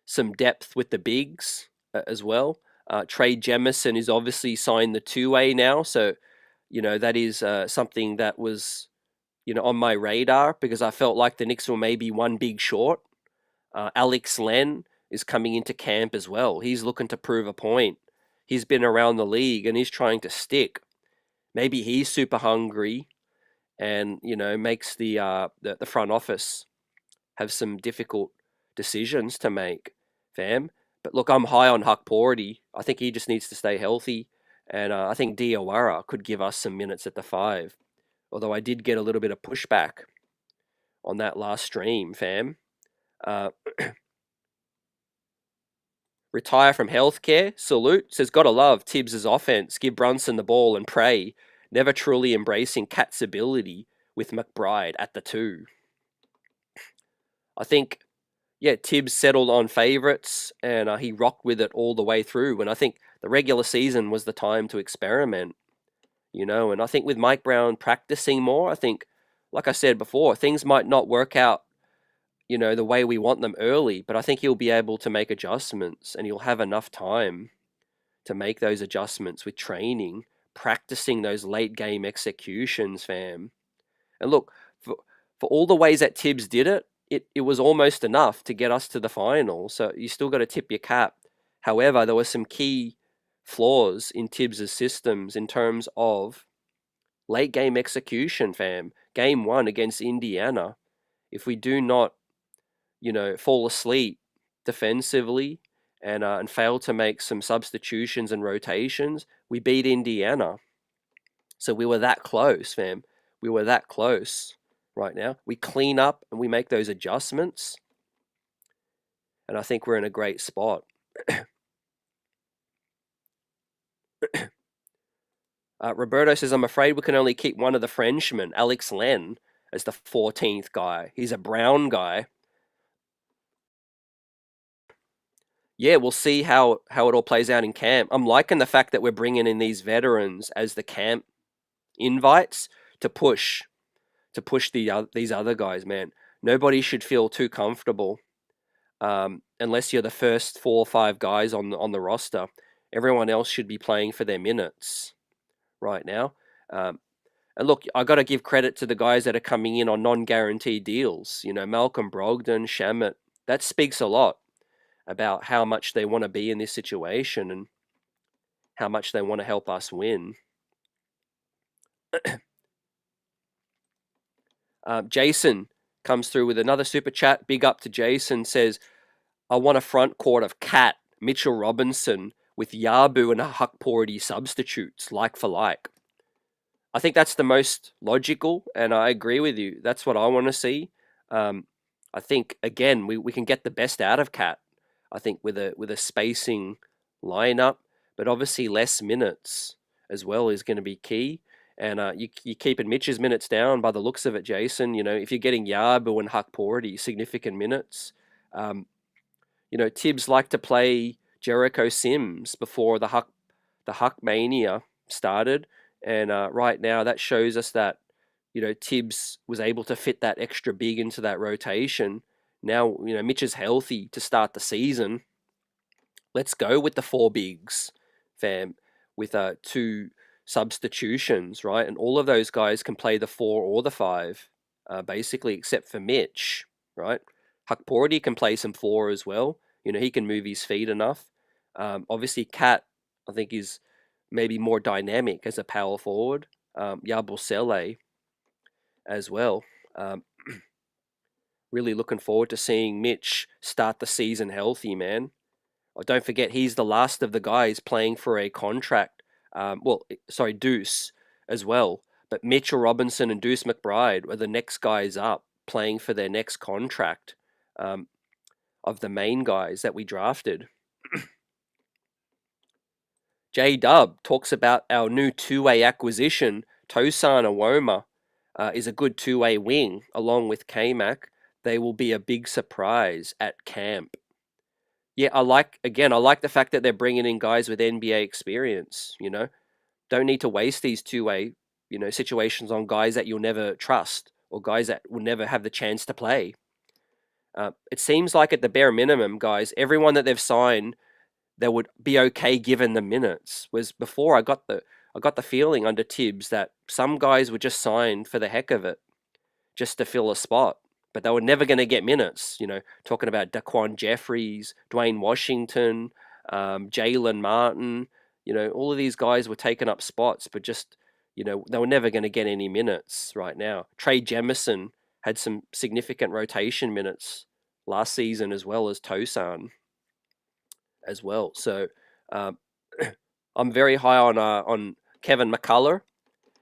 some depth with the bigs as well. Trey Jemison is obviously signed the two-way now. So, that is something that was, on my radar because I felt like the Knicks were maybe one big short. Alex Len is coming into camp as well. He's looking to prove a point. He's been around the league and he's trying to stick. Maybe he's super hungry and, makes the front office have some difficult decisions to make, fam. But look, I'm high on Huck Porty. I think he just needs to stay healthy. And I think Diawara could give us some minutes at the 5. Although I did get a little bit of pushback on that last stream, fam. Retire from healthcare. Salute. Says, gotta love Tibbs' offense. Give Brunson the ball and pray. Never truly embracing Cat's ability with McBride at the 2. I think, Tibbs settled on favorites and he rocked with it all the way through. And I think the regular season was the time to experiment, and I think with Mike Brown practicing more, I think, like I said before, things might not work out, the way we want them early, but I think he'll be able to make adjustments and he'll have enough time to make those adjustments with training, practicing those late game executions, fam. And look, for all the ways that Tibbs did it, it was almost enough to get us to the final. So you still got to tip your cap. However, there were some key flaws in Tibbs' systems in terms of late game execution, fam. Game 1 against Indiana. If we do not, fall asleep defensively and fail to make some substitutions and rotations, we beat Indiana. So we were that close, fam. We were that close right now. We clean up and we make those adjustments. And I think we're in a great spot. Roberto says, I'm afraid we can only keep one of the Frenchmen, Alex Len, as the 14th guy. He's a brown guy. Yeah, we'll see how it all plays out in camp. I'm liking the fact that we're bringing in these veterans as the camp invites to push these other guys, man. Nobody should feel too comfortable unless you're the first 4 or 5 guys on the roster. Everyone else should be playing for their minutes right now. And look, I got to give credit to the guys that are coming in on non-guaranteed deals. You know, Malcolm Brogdon, Shamet. That speaks a lot about how much they want to be in this situation and how much they want to help us win. Jason comes through with another super chat. Big up to Jason. Says, I want a front court of Cat, Mitchell Robinson with Yabu and Hukporty substitutes, like for like. I think that's the most logical, and I agree with you. That's what I want to see. I think, again, we can get the best out of Cat. I think with a spacing lineup, but obviously less minutes as well is going to be key. And you're keeping Mitch's minutes down by the looks of it, Jason. You know, if you're getting Yabu and Hukporty significant minutes, you know, Tibbs liked to play Jericho Sims before the Huck mania started, and right now that shows us that, you know, Tibbs was able to fit that extra big into that rotation. Now, you know, Mitch is healthy to start the season. Let's go with the 4 bigs, fam, with 2 substitutions, right? And all of those guys can play the 4 or the 5, basically, except for Mitch, right? Hukporty can play some 4 as well. You know, he can move his feet enough. Obviously, Cat, I think, is maybe more dynamic as a power forward. Yabusele as well. Really looking forward to seeing Mitch start the season healthy, man. Oh, don't forget, he's the last of the guys playing for a contract. Deuce as well. But Mitchell Robinson and Deuce McBride are the next guys up playing for their next contract of the main guys that we drafted. J-Dub talks about our new 2-way acquisition. Tosan Awoma is a good 2-way wing along with K-Mac. They will be a big surprise at camp. Yeah, I like the fact that they're bringing in guys with NBA experience, you know. Don't need to waste these 2-way, you know, situations on guys that you'll never trust or guys that will never have the chance to play. It seems like at the bare minimum, guys, everyone that they've signed, they would be okay given the minutes. Was before I got the feeling under Tibbs that some guys were just signed for the heck of it, just to fill a spot. But they were never going to get minutes, you know, talking about Daquan Jeffries, Dwayne Washington, Jalen Martin, you know, all of these guys were taking up spots, but just, you know, they were never going to get any minutes right now. Trey Jemison had some significant rotation minutes last season as well as Tosan as well. So I'm very high on Kevin McCullough.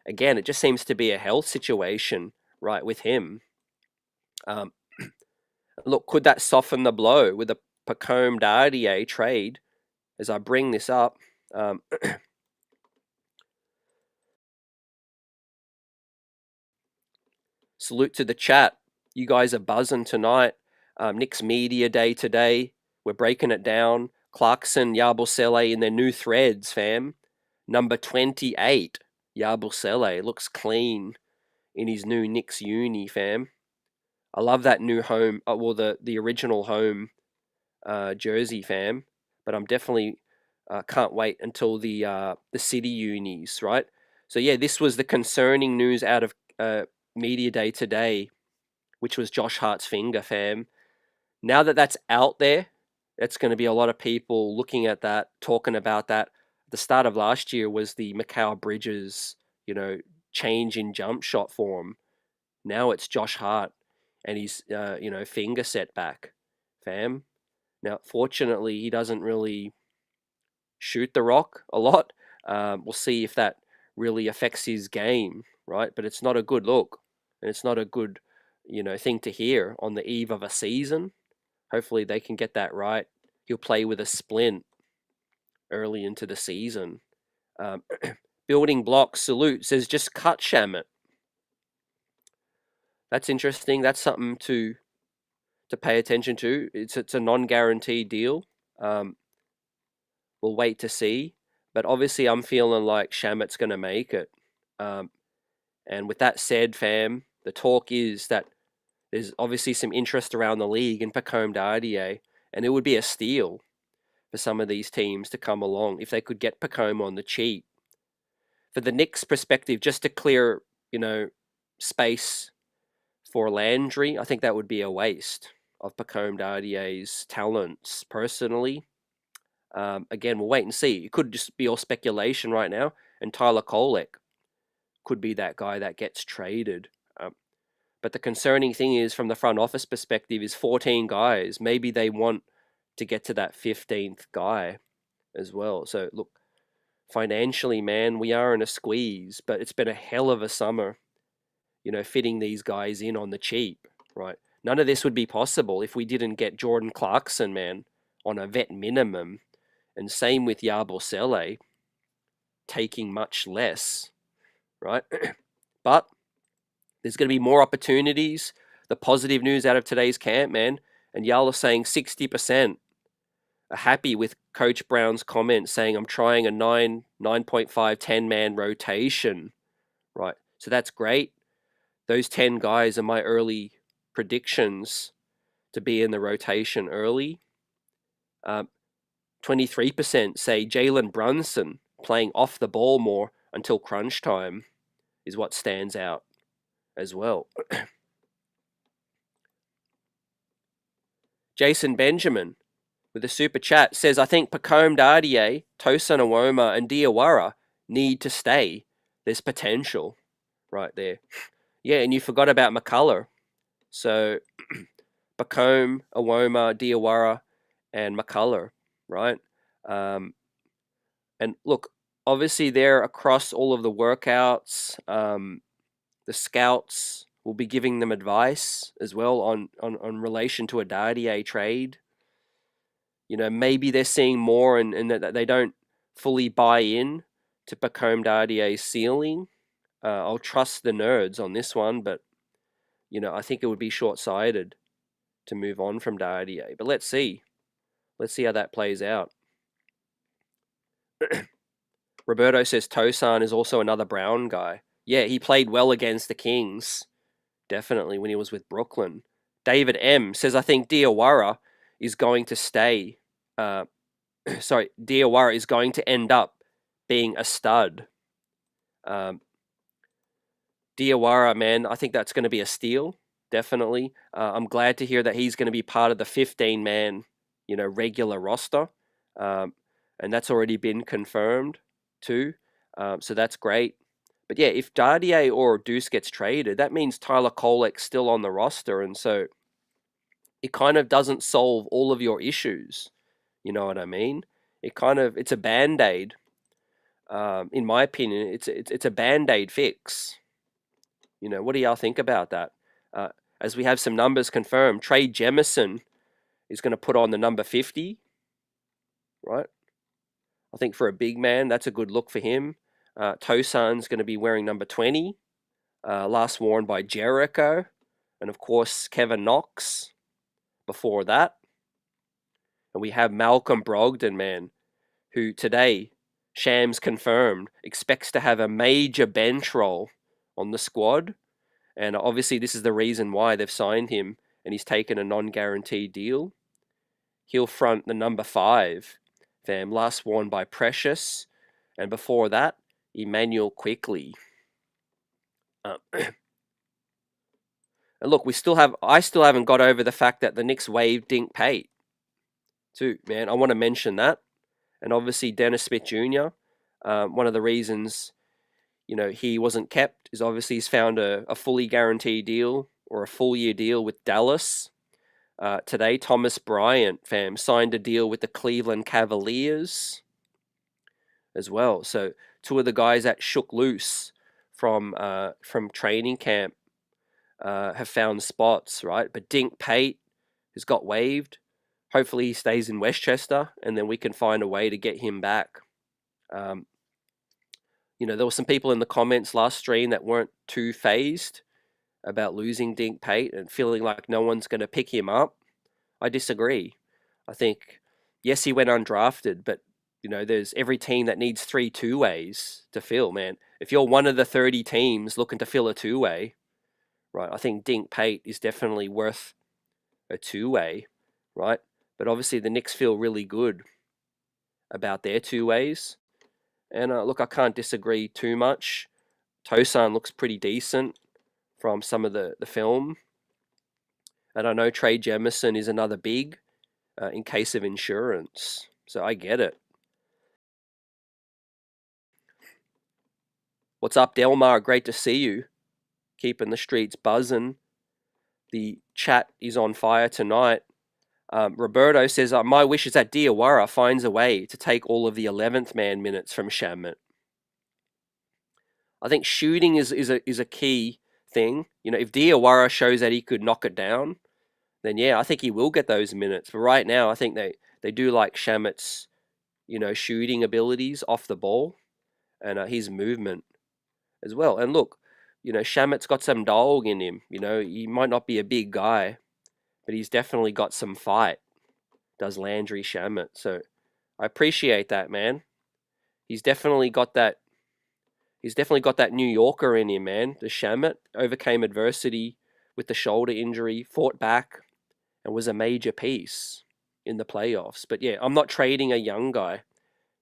Again, it just seems to be a health situation, right, with him. Look, could that soften the blow with the Pacome Dardier trade? As I bring this up, salute to the chat. You guys are buzzing tonight. Knicks Media Day today. We're breaking it down. Clarkson, Yabusele in their new threads, fam. Number 28, Yabusele. Looks clean in his new Knicks uni, fam. I love that new home, the original home jersey, fam. But I'm definitely can't wait until the city unis, right? So yeah, this was the concerning news out of Media Day today, which was Josh Hart's finger, fam. Now that that's out there, it's going to be a lot of people looking at that, talking about that. The start of last year was the Mikal Bridges, you know, change in jump shot form. Now it's Josh Hart and his, you know, finger setback, fam. Now, fortunately, he doesn't really shoot the rock a lot. We'll see if that really affects his game, right? But it's not a good look, and it's not a good, you know, thing to hear on the eve of a season. Hopefully, they can get that right. He'll play with a splint early into the season. Building Block Salute says just cut Shamit. That's interesting. That's something to pay attention to. It's a non-guaranteed deal. We'll wait to see. But obviously, I'm feeling like Shamit's going to make it. And with that said, fam, the talk is that there's obviously some interest around the league in Pacome Dardier, and it would be a steal for some of these teams to come along if they could get Pacome on the cheap. For the Knicks' perspective, just to clear, space for Landry, I think that would be a waste of Pacome Dardier's talents, personally. Again, we'll wait and see. It could just be all speculation right now, and Tyler Kolek could be that guy that gets traded. But the concerning thing is, from the front office perspective, is 14 guys. Maybe they want to get to that 15th guy as well. So, look, financially, man, we are in a squeeze, but it's been a hell of a summer, fitting these guys in on the cheap, right? None of this would be possible if we didn't get Jordan Clarkson, man, on a vet minimum. And same with Yabusele, taking much less, right? But there's going to be more opportunities. The positive news out of today's camp, man, and y'all are saying 60% are happy with Coach Brown's comment saying, I'm trying a 9.5, 10-man rotation, right? So that's great. Those 10 guys are my early predictions to be in the rotation early. 23% say Jalen Brunson playing off the ball more until crunch time is what stands out as well. Jason Benjamin with a super chat says, I think Pacome Dardier, Tosin Awoma, and Diawara need to stay. There's potential right there. Yeah, and you forgot about McCullough. So Pacome, Awoma, Diawara, and McCullough, right? And look, obviously they're across all of the workouts. The scouts will be giving them advice as well on relation to a Dardier trade. Maybe they're seeing more and that they don't fully buy in to Pacome Dardier's ceiling. I'll trust the nerds on this one, but, I think it would be short-sighted to move on from Dardier. But let's see. Let's see how that plays out. Roberto says Tosan is also another Brown guy. Yeah, he played well against the Kings, definitely, when he was with Brooklyn. David M. says, I think Diawara is going to stay. Diawara is going to end up being a stud. Diawara, man, I think that's going to be a steal, definitely. I'm glad to hear that he's going to be part of the 15-man, regular roster. And that's already been confirmed too. So that's great. But yeah, if Dardier or Deuce gets traded, that means Tyler Kolek's still on the roster. And so it kind of doesn't solve all of your issues. You know what I mean? It's a Band-Aid. In my opinion, it's a Band-Aid fix. What do y'all think about that? As we have some numbers confirmed, Trey Jemison is going to put on the number 50, right? I think for a big man, that's a good look for him. Tosan's going to be wearing number 20, last worn by Jericho, and of course Kevin Knox before that. And we have Malcolm Brogdon, man, who today, Shams confirmed, expects to have a major bench role on the squad. And obviously this is the reason why they've signed him, and he's taken a non-guaranteed deal. He'll front the number 5, fam, last worn by Precious, and before that, Emmanuel Quickly. And look, I still haven't got over the fact that the Knicks waived Dink Pate too, man. I want to mention that. And obviously Dennis Smith Jr., one of the reasons, he wasn't kept is obviously he's found a fully guaranteed deal or a full year deal with Dallas. Today, Thomas Bryant, fam, signed a deal with the Cleveland Cavaliers as well. So 2 of the guys that shook loose from training camp have found spots, right? But Dink Pate has got waived. Hopefully he stays in Westchester, and then we can find a way to get him back. You know, there were some people in the comments last stream that weren't too phased about losing Dink Pate and feeling like no one's going to pick him up. I disagree. I think, yes, he went undrafted, but you know, there's every team that needs 3 two-ways to fill, man. If you're one of the 30 teams looking to fill a two-way, right, I think Dink Pate is definitely worth a two-way, right? But obviously the Knicks feel really good about their two-ways. And look, I can't disagree too much. Tosan looks pretty decent from some of the film. And I know Trey Jemison is another big in case of insurance. So I get it. What's up, Delmar? Great to see you. Keeping the streets buzzing. The chat is on fire tonight. Roberto says, my wish is that Diawara finds a way to take all of the 11th man minutes from Shamet. I think shooting is a key thing. You know, if Diawara shows that he could knock it down, then yeah, I think he will get those minutes. But right now, I think they do like Shamet's, you know, shooting abilities off the ball and his movement as well. And look, you know, Shamet's got some dog in him. You know, he might not be a big guy, but he's definitely got some fight. Does Landry Shamet. So I appreciate that, man. He's definitely got that. He's definitely got that New Yorker in him, man. The Shamet overcame adversity with the shoulder injury, fought back, and was a major piece in the playoffs. But yeah, I'm not trading a young guy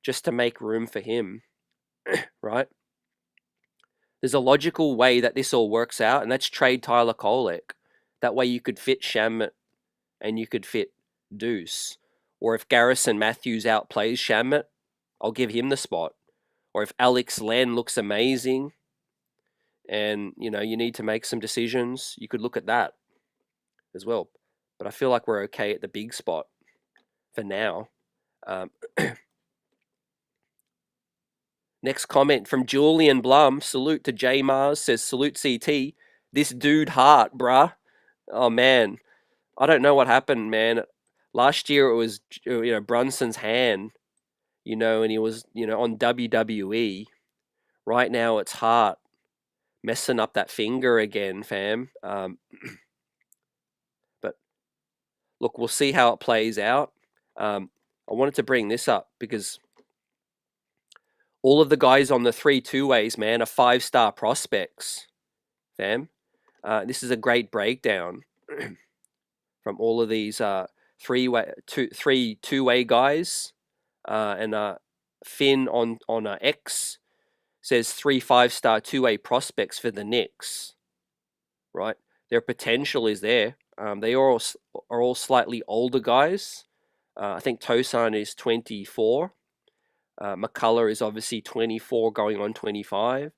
just to make room for him, right? There's a logical way that this all works out, and that's trade Tyler Kolek. That way you could fit Shamet and you could fit Deuce. Or if Garrison Matthews outplays Shamet, I'll give him the spot. Or if Alex Len looks amazing and, you know, you need to make some decisions, you could look at that as well. But I feel like we're okay at the big spot for now. Next comment from Julian Blum. Salute to J Mars. Says, salute CT. This dude Hart, bruh. Oh, man. I don't know what happened, man. Last year it was, you know, Brunson's hand, you know, and he was, you know, on WWE. Right now it's Hart messing up that finger again, fam. But look, we'll see how it plays out. I wanted to bring this up because all of the guys on the 3 two-ways, man, are 5-star prospects, fam. This is a great breakdown from all of these 3 two-way guys. And Finn on X says 3 5-star two-way prospects for the Knicks. Right, their potential is there. They are all slightly older guys. I think Tosan is 24. McCullough is obviously 24, going on 25,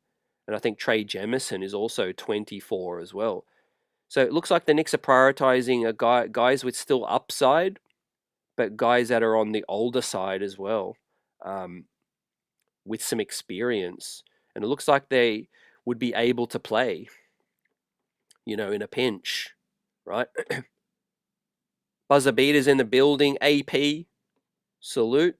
and I think Trey Jemison is also 24 as well. So it looks like the Knicks are prioritizing guys with still upside, but guys that are on the older side as well, with some experience. And it looks like they would be able to play, you know, in a pinch, right? Buzzer beaters in the building. AP, salute.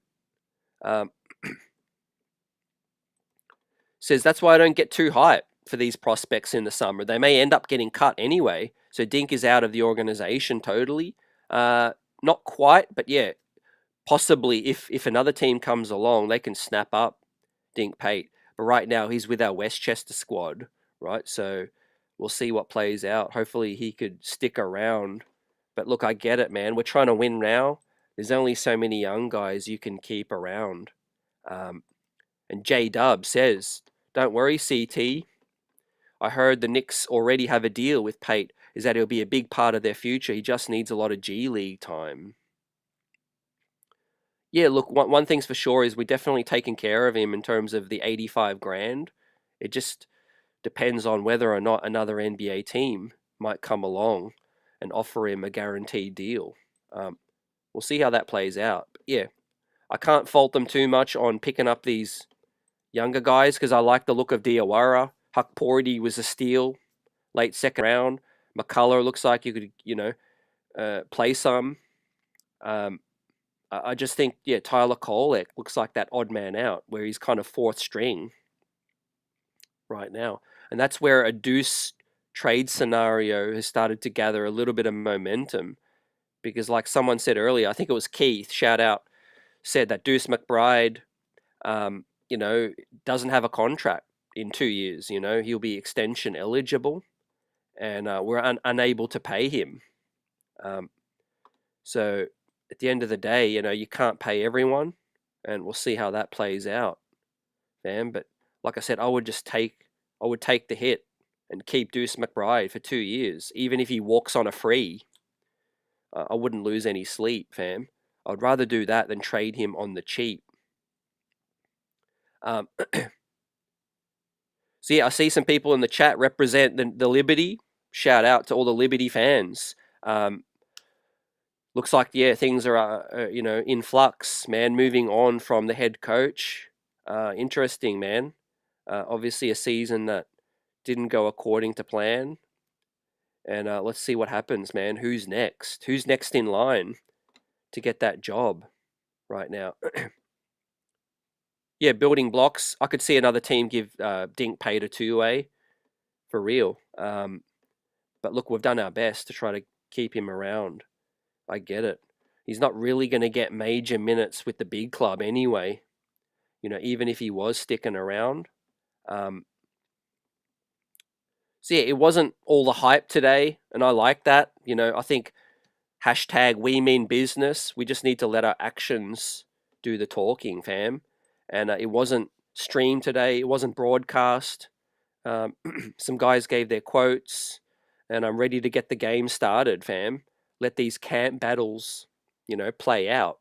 Says, that's why I don't get too hyped for these prospects in the summer. They may end up getting cut anyway. So Dink is out of the organization totally. Not quite, but yeah, possibly if another team comes along, they can snap up Dink Pate. But right now he's with our Westchester squad, right? So we'll see what plays out. Hopefully he could stick around. But look, I get it, man. We're trying to win now. There's only so many young guys you can keep around. And J-Dub says, don't worry, CT. I heard the Knicks already have a deal with Pate, is that he'll be a big part of their future. He just needs a lot of G League time. Yeah, look, one thing's for sure is we're definitely taking care of him in terms of the 85 grand. It just depends on whether or not another NBA team might come along and offer him a guaranteed deal. We'll see how that plays out. But yeah, I can't fault them too much on picking up these younger guys because I like the look of Diawara. Hukporty was a steal, late second round. McCullough looks like you could, you know, play some. I just think, yeah, Tyler Kolek looks like that odd man out where he's kind of fourth string. right now. And that's where a Deuce trade scenario has started to gather a little bit of momentum. Because like someone said earlier, I think it was Keith, shout out, said that Deuce McBride, you know, doesn't have a contract in 2 years. You know, he'll be extension eligible, and we're unable to pay him. So at the end of the day, you know, you can't pay everyone, and we'll see how that plays out, man. But like I said, I would take the hit and keep Deuce McBride for 2 years, even if he walks on a free. I wouldn't lose any sleep, fam. I'd rather do that than trade him on the cheap. So yeah, I see some people in the chat represent the Liberty. Shout out to all the Liberty fans. Looks like, yeah, things are you know, in flux, man. Moving on from the head coach. Interesting, man. Obviously, a season that didn't go according to plan. And let's see what happens, man. Who's next? Who's next in line to get that job right now? Yeah, building blocks. I could see another team give Dink paid a two-way for real. But look, we've done our best to try to keep him around. I get it. He's not really going to get major minutes with the big club anyway. You know, even if he was sticking around. So yeah, it wasn't all the hype today, and I like that. You know, I think hashtag we mean business. We just need to let our actions do the talking, fam. And it wasn't streamed today. It wasn't broadcast. Some guys gave their quotes, and I'm ready to get the game started, fam. Let these camp battles, you know, play out,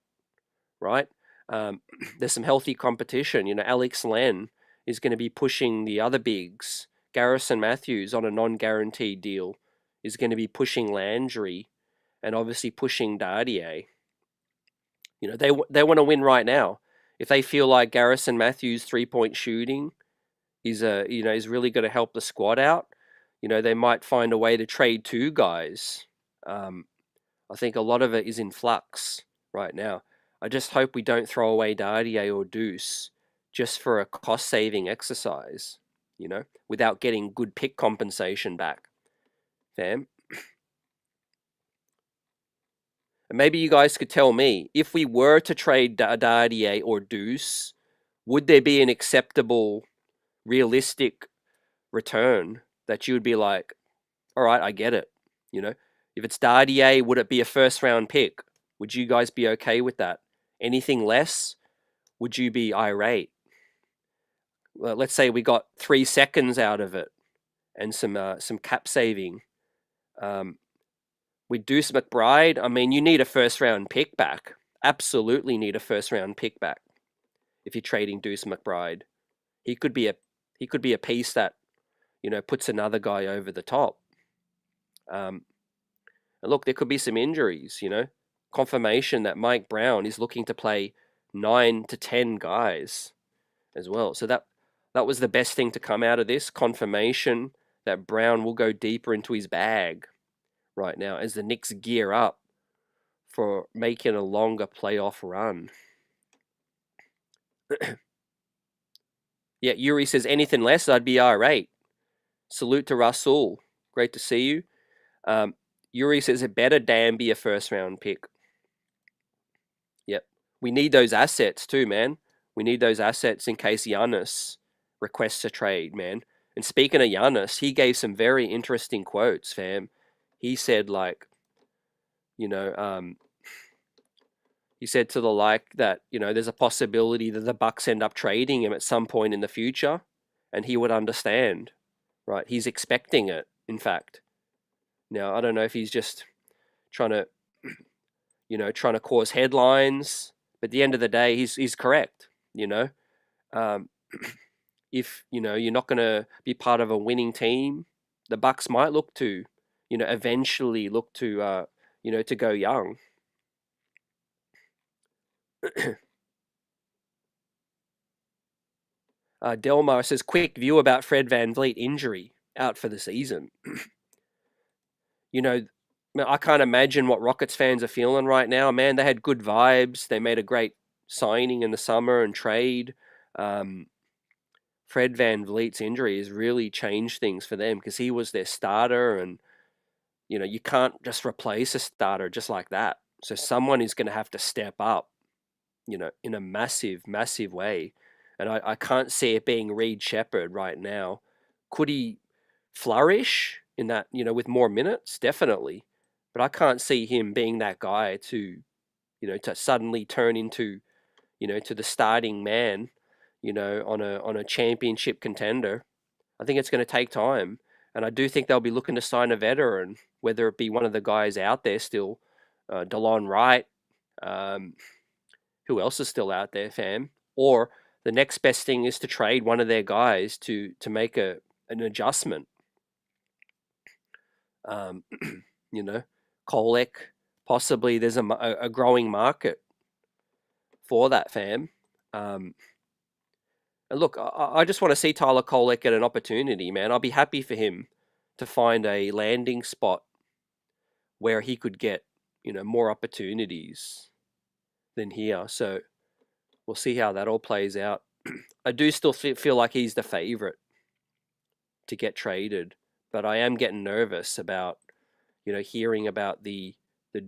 right? There's some healthy competition. You know, Alex Len is going to be pushing the other bigs. Garrison Matthews on a non-guaranteed deal is going to be pushing Landry and obviously pushing Dardier. You know, they want to win right now. If they feel like Garrison Matthews' three-point shooting is really going to help the squad out, you know, they might find a way to trade two guys. I think a lot of it is in flux right now. I just hope we don't throw away Dardier or Deuce just for a cost-saving exercise, you know, without getting good pick compensation back, fam. And maybe you guys could tell me, if we were to trade Dardier or Deuce, would there be an acceptable, realistic return that you would be like, all right, I get it, you know? If it's Dardier, would it be a first-round pick? Would you guys be okay with that? Anything less, would you be irate? Well, let's say we got 3 seconds out of it and some cap saving. With Deuce McBride, I mean, you need a first-round pick back. Absolutely need a first-round pick back if you're trading Deuce McBride. He could be a piece that, you know, puts another guy over the top. And look, there could be some injuries, you know. Confirmation that Mike Brown is looking to play 9 to 10 guys as well. So that was the best thing to come out of this. Confirmation that Brown will go deeper into his bag right now as the Knicks gear up for making a longer playoff run. Yeah, Yuri says anything less, I'd be irate. Salute to Rasul. Great to see you. Yuri says it better damn be a first-round pick. Yep. We need those assets too, man. We need those assets in case Giannis requests a trade, man. And speaking of Giannis, he gave some very interesting quotes, fam. He said, like, you know, he said to the like that, you know, there's a possibility that the Bucks end up trading him at some point in the future, and he would understand, right? He's expecting it, in fact. Now, I don't know if he's just trying to, you know, trying to cause headlines, but at the end of the day, he's correct, you know. If, you know, you're not going to be part of a winning team, the Bucks might look to, you know, eventually look to, you know, to go young. Delmar says, quick view about Fred VanVleet injury, out for the season. You know, I can't imagine what Rockets fans are feeling right now. Man, they had good vibes. They made a great signing in the summer and trade. Fred VanVleet's injury has really changed things for them because he was their starter, and you can't just replace a starter just like that. So someone is going to have to step up, in a massive, massive way. And I can't see it being Reed Shepherd right now. Could he flourish in that, with more minutes? Definitely. But I can't see him being that guy to suddenly turn into, to the starting man, on a championship contender. I think it's going to take time. And I do think they'll be looking to sign a veteran, whether it be one of the guys out there still, DeLon Wright, who else is still out there, fam? Or the next best thing is to trade one of their guys to make an adjustment. Kolek, possibly there's a growing market for that, fam. And look, I just want to see Tyler Kolek get an opportunity, man. I'll be happy for him to find a landing spot where he could get, more opportunities than here. So we'll see how that all plays out. I do still feel like he's the favorite to get traded, but I am getting nervous about, hearing about the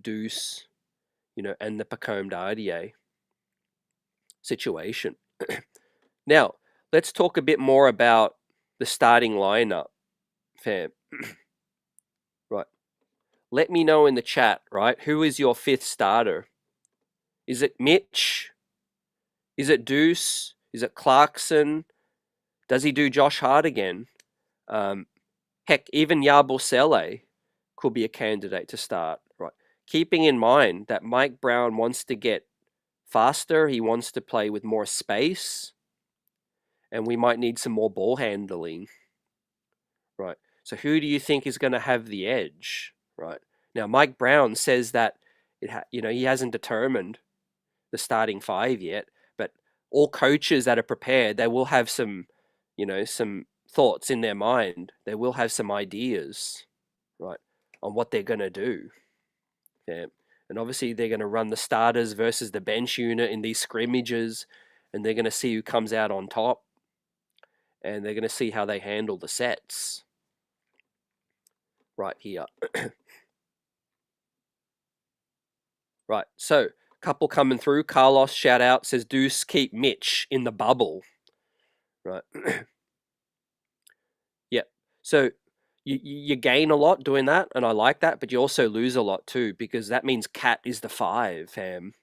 Deuce, and the Pacome Dardier situation. Now, let's talk a bit more about the starting lineup, fam. Right. Let me know in the chat, right? Who is your fifth starter? Is it Mitch? Is it Deuce? Is it Clarkson? Does he do Josh Hart again? Heck, even Yabusele could be a candidate to start, right? Keeping in mind that Mike Brown wants to get faster, he wants to play with more space, and we might need some more ball handling, right? So who do you think is going to have the edge, right? Now, Mike Brown says that he hasn't determined the starting five yet, but all coaches that are prepared, they will have some thoughts in their mind. They will have some ideas, right, on what they're going to do. Yeah. And obviously they're going to run the starters versus the bench unit in these scrimmages, and they're going to see who comes out on top, and they're going to see how they handle the sets right here. Right, so couple coming through. Carlos, shout out, says Deuce, keep Mitch in the bubble. Right. Yep. So you gain a lot doing that, and I like that, but you also lose a lot too, because that means Cat is the 5, fam.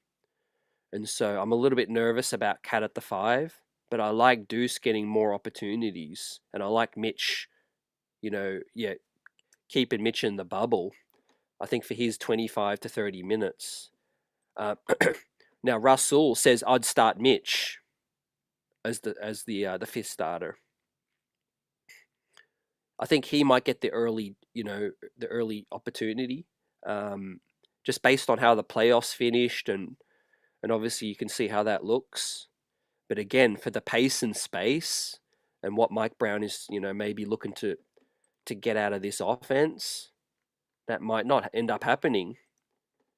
And so I'm a little bit nervous about Cat at the 5, but I like Deuce getting more opportunities, and I like Mitch, keeping Mitch in the bubble. I think for his 25 to 30 minutes. Now Russell says I'd start Mitch as the fifth starter. I think he might get the early opportunity, just based on how the playoffs finished, and obviously you can see how that looks. But again, for the pace and space and what Mike Brown is, maybe looking to get out of this offense, that might not end up happening,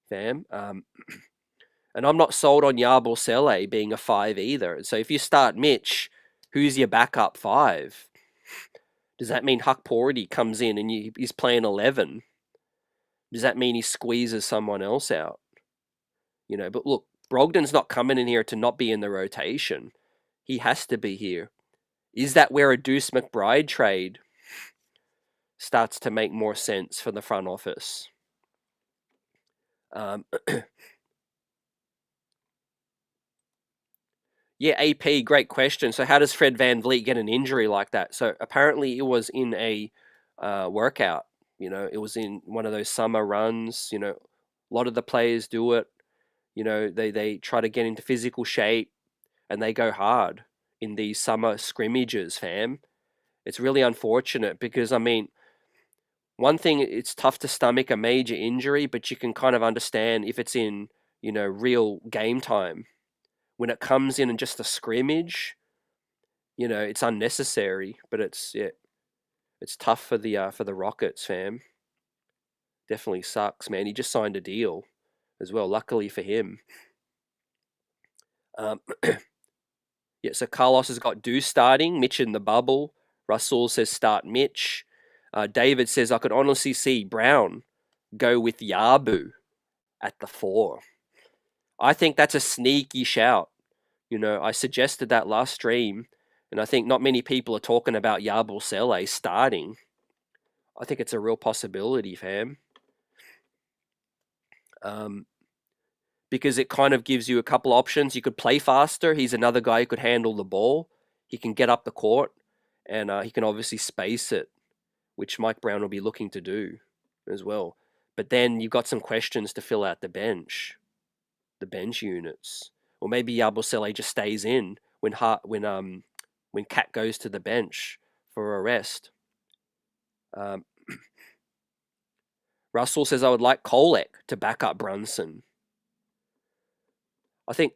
fam. And I'm not sold on Yabusele being a 5 either. So if you start Mitch, who's your backup 5? Does that mean Huck Porty comes in and he's playing 11? Does that mean he squeezes someone else out? But look, Brogdon's not coming in here to not be in the rotation. He has to be here. Is that where a Deuce McBride trade starts to make more sense for the front office? Yeah, AP, great question. So how does Fred VanVleet get an injury like that? So apparently it was in a workout. It was in one of those summer runs. A lot of the players do it. They try to get into physical shape, and they go hard in these summer scrimmages, fam. It's really unfortunate because, one thing, it's tough to stomach a major injury, but you can kind of understand if it's in, real game time. When it comes in just a scrimmage, it's unnecessary, but it's tough for the Rockets, fam. Definitely sucks, man. He just signed a deal as well, luckily for him. Yeah, so Carlos has got Deuce starting, Mitch in the bubble. Russell says start Mitch. David says I could honestly see Brown go with Yabu at the 4. I think that's a sneaky shout. I suggested that last stream, and I think not many people are talking about Yabusele starting. I think it's a real possibility, fam. Because it kind of gives you a couple options. You could play faster. He's another guy who could handle the ball. He can get up the court, and he can obviously space it, which Mike Brown will be looking to do as well. But then you've got some questions to fill out the bench units. Or maybe Yabusele just stays in when Cat goes to the bench for a rest. Russell says I would like Kolek to back up Brunson. I think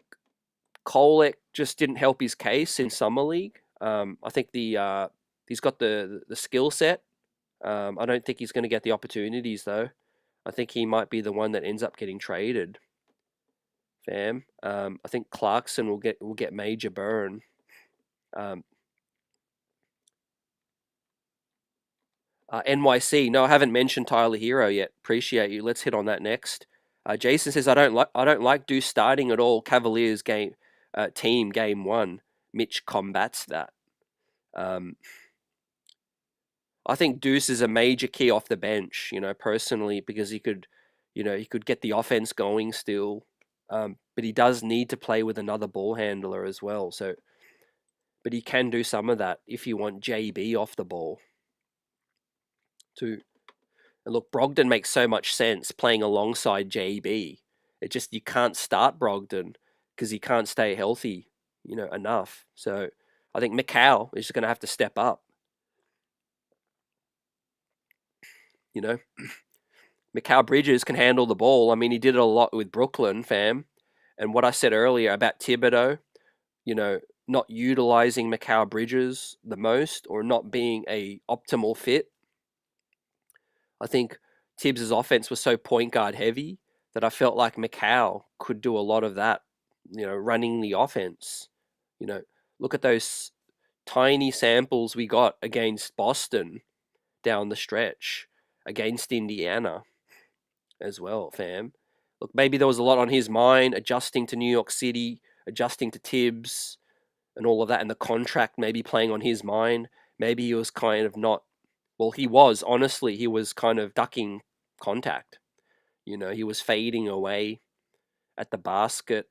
Kolek just didn't help his case in summer league. I think he's got the skill set. I don't think he's going to get the opportunities though. I think he might be the one that ends up getting traded. Fam, I think Clarkson will get major burn. NYC, no, I haven't mentioned Tyler Hero yet. Appreciate you. Let's hit on that next. Jason says I don't like Deuce starting at all. Cavaliers team game 1. Mitch combats that. I think Deuce is a major key off the bench. Personally, because he could get the offense going still. But he does need to play with another ball handler as well. So, but he can do some of that if you want JB off the ball too. And look, Brogdon makes so much sense playing alongside JB. It just, you can't start Brogdon because he can't stay healthy, enough. So I think Mikal is just going to have to step up. Mikal Bridges can handle the ball. I mean, he did it a lot with Brooklyn, fam. And what I said earlier about Thibodeau, not utilizing Mikal Bridges the most or not being a optimal fit. I think Tibbs' offense was so point guard heavy that I felt like Mikal could do a lot of that, running the offense. Look at those tiny samples we got against Boston down the stretch, against Indiana as well, fam. Look, maybe there was a lot on his mind, adjusting to New York City, adjusting to Tibbs and all of that, and the contract maybe playing on his mind. Maybe he was kind of not, well, he was kind of ducking contact. He was fading away at the basket.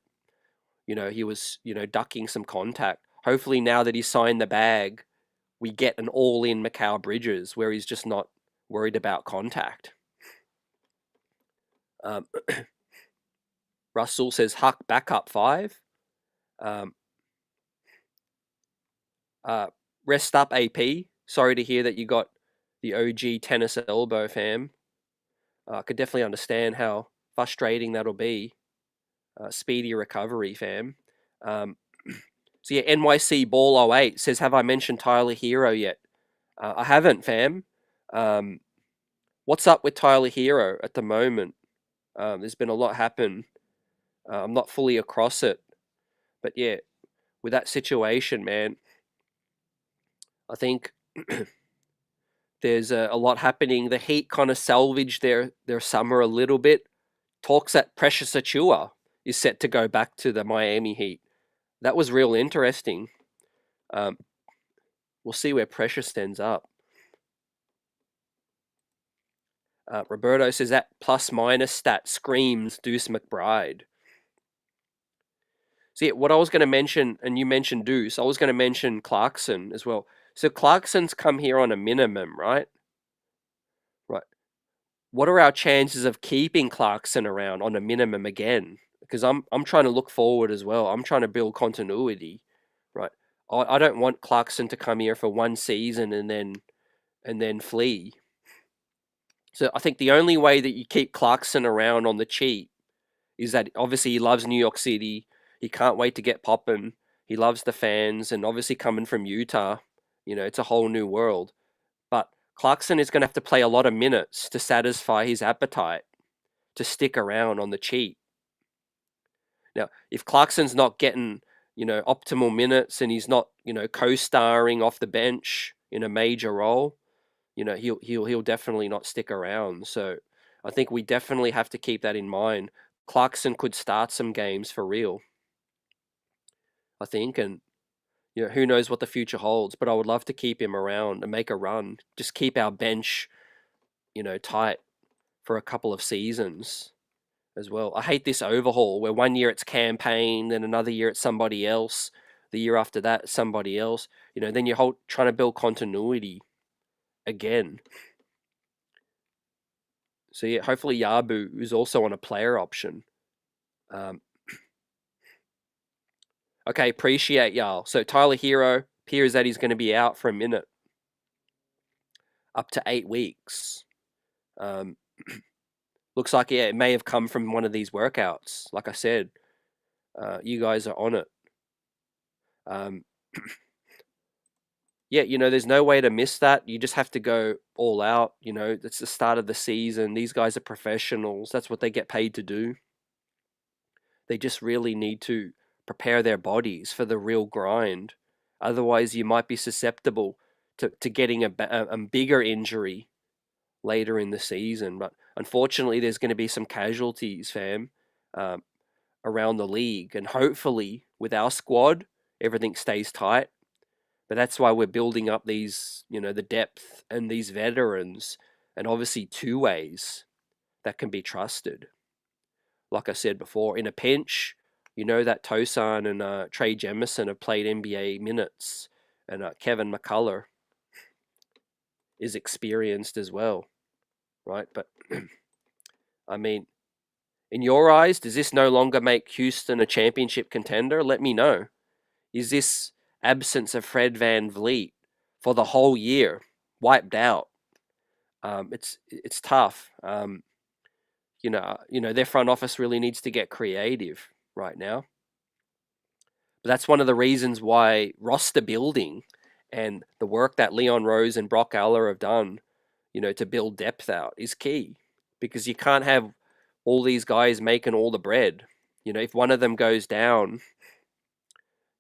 He was, ducking some contact. Hopefully now that he's signed the bag, we get an all-in Mikal Bridges where he's just not worried about contact. Russell says Huck backup 5. Rest up AP. Sorry to hear that you got the OG tennis elbow, fam. I could definitely understand how frustrating that'll be. Speedy recovery, fam. So yeah, NYC Ball 08 says, have I mentioned Tyler Hero yet? I haven't, fam. What's up with Tyler Hero at the moment? There's been a lot happen. I'm not fully across it. But yeah, with that situation, man, I think there's a lot happening. The Heat kind of salvaged their summer a little bit. Talks that Precious Achua is set to go back to the Miami Heat. That was real interesting. We'll see where Precious ends up. Roberto says that plus-minus stat screams Deuce McBride. So yeah, what I was going to mention, and you mentioned Deuce, I was going to mention Clarkson as well. So Clarkson's come here on a minimum, right? Right. What are our chances of keeping Clarkson around on a minimum again? Because I'm trying to look forward as well. I'm trying to build continuity, right? I don't want Clarkson to come here for one season and then flee. So I think the only way that you keep Clarkson around on the cheap is that obviously he loves New York City. He can't wait to get popping. He loves the fans, and obviously coming from Utah, it's a whole new world. But Clarkson is going to have to play a lot of minutes to satisfy his appetite to stick around on the cheap. Now, if Clarkson's not getting, optimal minutes and he's not, co-starring off the bench in a major role, he'll definitely not stick around. So I think we definitely have to keep that in mind. Clarkson could start some games for real, I think, and who knows what the future holds, but I would love to keep him around and make a run. Just keep our bench, tight for a couple of seasons as well. I hate this overhaul where one year it's campaign, then another year it's somebody else, the year after that somebody else. Then you're trying to build continuity again. So yeah, hopefully Yabu is also on a player option. Okay, appreciate y'all. So Tyler Hero appears that he's going to be out for a minute, up to 8 weeks. Looks like it may have come from one of these workouts. Like I said, you guys are on it. Yeah, there's no way to miss that. You just have to go all out. It's the start of the season. These guys are professionals. That's what they get paid to do. They just really need to prepare their bodies for the real grind. Otherwise, you might be susceptible to getting a bigger injury later in the season. But unfortunately, there's going to be some casualties, fam, around the league. And hopefully, with our squad, everything stays tight. But that's why we're building up these, the depth and these veterans, and obviously two-ways that can be trusted. Like I said before, in a pinch, that Tosan and Trey Jemison have played NBA minutes, and Kevin McCullough is experienced as well, right? But, I mean, in your eyes, does this no longer make Houston a championship contender? Let me know. Is this absence of Fred VanVleet for the whole year wiped out? It's tough. Their front office really needs to get creative right now. But that's one of the reasons why roster building and the work that Leon Rose and Brock Aller have done, to build depth out is key, because you can't have all these guys making all the bread. If one of them goes down,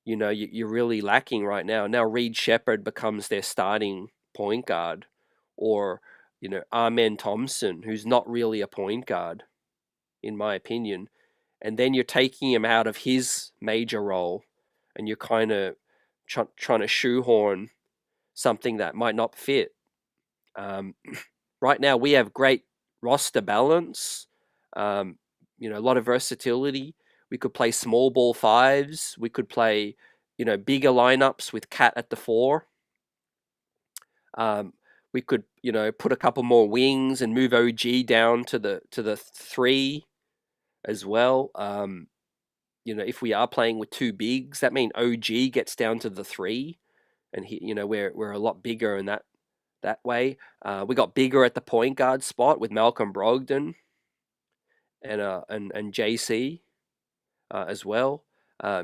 you're really lacking right now. Now Reed Shepherd becomes their starting point guard, or, Amen Thompson, who's not really a point guard, in my opinion. And then you're taking him out of his major role, and you're kind of trying to shoehorn something that might not fit. Right now, we have great roster balance, a lot of versatility. We could play small ball fives. We could play, bigger lineups with Cat at the 4. We could, put a couple more wings and move OG down to the 3 as well. If we are playing with 2 bigs, that means OG gets down to the 3, and we're a lot bigger in that way. We got bigger at the point guard spot with Malcolm Brogdon and JC as well.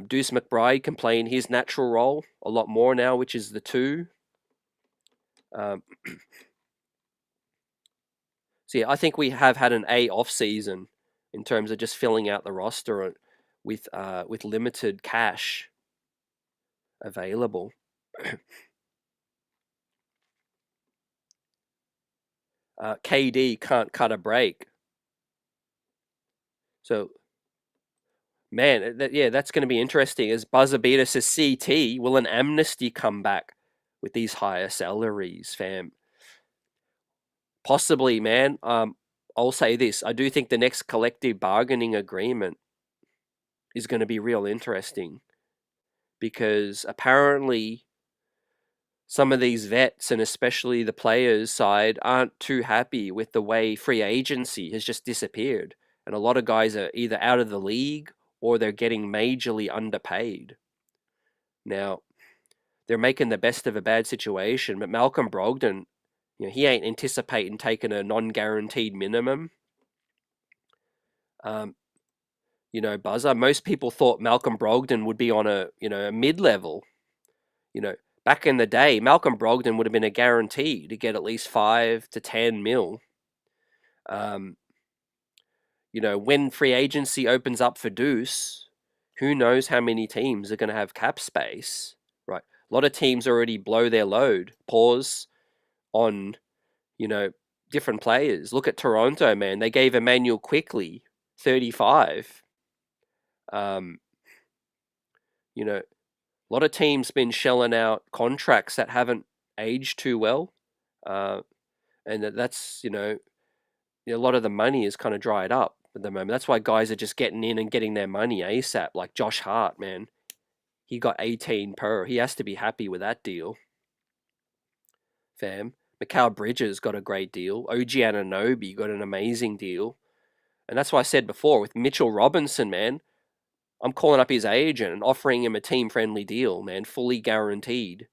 Deuce McBride can play in his natural role a lot more now, which is the 2. So yeah, I think we have had an A off season in terms of just filling out the roster with limited cash available. KD can't cut a break. So, man, that's going to be interesting. As Buzzer Beater says, CT, will an amnesty come back with these higher salaries, fam? Possibly, man. I'll say this. I do think the next collective bargaining agreement is going to be real interesting, because apparently some of these vets, and especially the players' side, aren't too happy with the way free agency has just disappeared. And a lot of guys are either out of the league or they're getting majorly underpaid. Now, they're making the best of a bad situation, but Malcolm Brogdon, he ain't anticipating taking a non-guaranteed minimum. Buzzer, most people thought Malcolm Brogdon would be on a mid-level. Back in the day, Malcolm Brogdon would have been a guarantee to get at least 5 to 10 mil. When free agency opens up for Deuce, who knows how many teams are going to have cap space, right? A lot of teams already blow their load, pause on, different players. Look at Toronto, man. They gave Emmanuel Quickly 35. A lot of teams been shelling out contracts that haven't aged too well. And that's, a lot of the money is kind of dried up at the moment. That's why guys are just getting in and getting their money ASAP. Like Josh Hart, man. He got 18 per. He has to be happy with that deal. Fam. Mikal Bridges got a great deal. OG Anunoby got an amazing deal. And that's why I said before, with Mitchell Robinson, man, I'm calling up his agent and offering him a team-friendly deal, man, fully guaranteed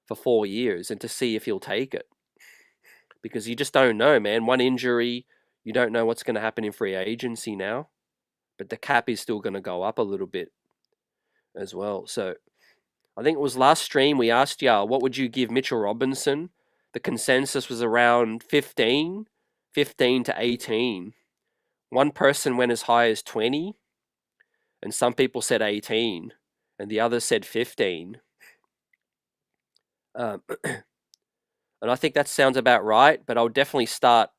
for 4 years, and to see if he'll take it. Because you just don't know, man. One injury, you don't know what's going to happen in free agency now. But the cap is still going to go up a little bit as well. So I think it was last stream we asked y'all, what would you give Mitchell Robinson? The consensus was around 15 to 18. One person went as high as 20, and some people said 18, and the others said 15. And I think that sounds about right, but I'll definitely start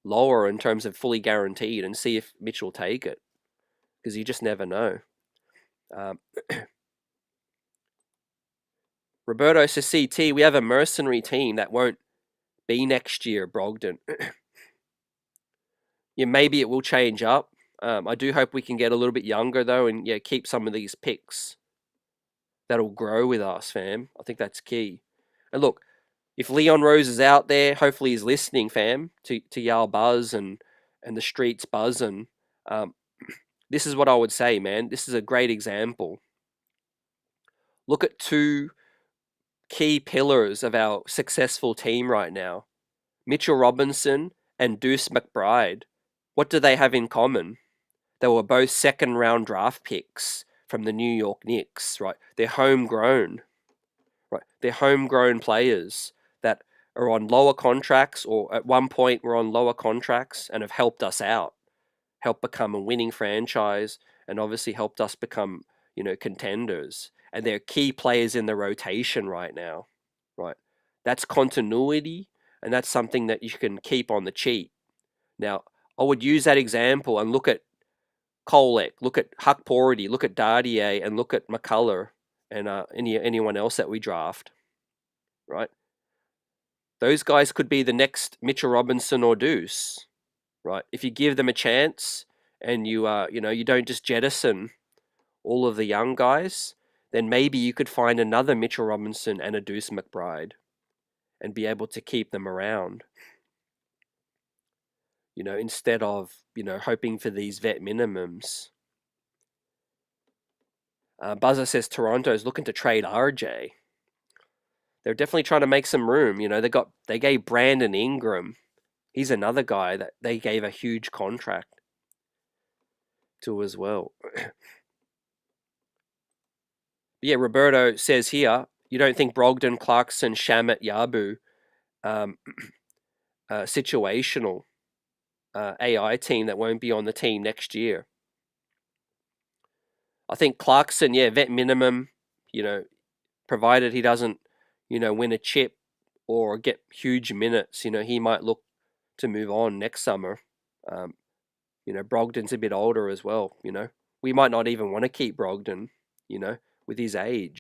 lower in terms of fully guaranteed and see if Mitch will take it, because you just never know. Roberto says, CT, we have a mercenary team that won't be next year, Brogdon. Yeah, maybe it will change up. I do hope we can get a little bit younger, though, and keep some of these picks that'll grow with us, fam. I think that's key. And look, if Leon Rose is out there, hopefully he's listening, fam, to y'all buzz and the streets buzzing. This is what I would say, man. This is a great example. Look at two key pillars of our successful team right now. Mitchell Robinson and Deuce McBride. What do they have in common? They were both second-round draft picks from the New York Knicks, right? They're homegrown, right? They're homegrown players that are on lower contracts, or at one point were on lower contracts, and have helped us out, helped become a winning franchise, and obviously helped us become, contenders. And they're key players in the rotation right now, right? That's continuity, and that's something that you can keep on the cheap. Now, I would use that example and look at Kolek, look at Huck Porty, look at Dardier, and look at McCullough and anyone else that we draft, right? Those guys could be the next Mitchell Robinson or Deuce, right? If you give them a chance and you don't just jettison all of the young guys, then maybe you could find another Mitchell Robinson and a Deuce McBride and be able to keep them around. Instead of, hoping for these vet minimums. Buzzer says Toronto's looking to trade RJ. They're definitely trying to make some room. They gave Brandon Ingram. He's another guy that they gave a huge contract to as well. Yeah, Roberto says here, you don't think Brogdon, Clarkson, Shamet, Yabu, situational AI team that won't be on the team next year? I think Clarkson, vet minimum, provided he doesn't, win a chip or get huge minutes, he might look to move on next summer. Brogdon's a bit older as well, We might not even want to keep Brogdon, with his age.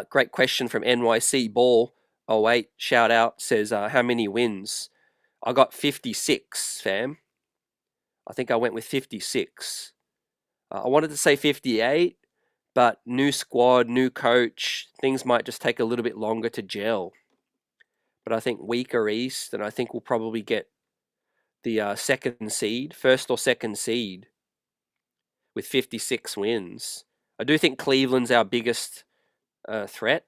Great question from NYC Ball. 08, shout out, says, how many wins? I got 56, fam. I think I went with 56. I wanted to say 58, but new squad, new coach, things might just take a little bit longer to gel. But I think weaker East, and I think we'll probably get the second seed, first or second seed, with 56 wins. I do think Cleveland's our biggest threat.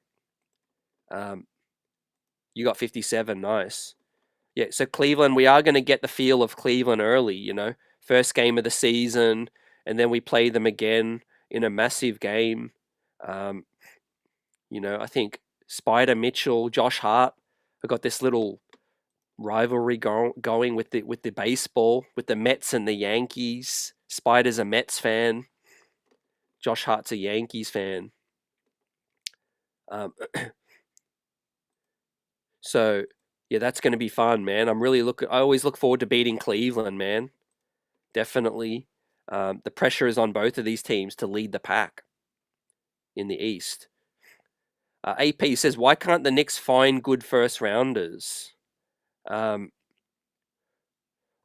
You got 57, nice. Yeah, so Cleveland, we are going to get the feel of Cleveland early, First game of the season, and then we play them again in a massive game. I think Spider Mitchell, Josh Hart have got this little rivalry going with the baseball, with the Mets and the Yankees. Spider's a Mets fan. Josh Hart's a Yankees fan. So yeah, that's going to be fun, man. I always look forward to beating Cleveland, man. Definitely. The pressure is on both of these teams to lead the pack in the East. AP says, why can't the Knicks find good first rounders? I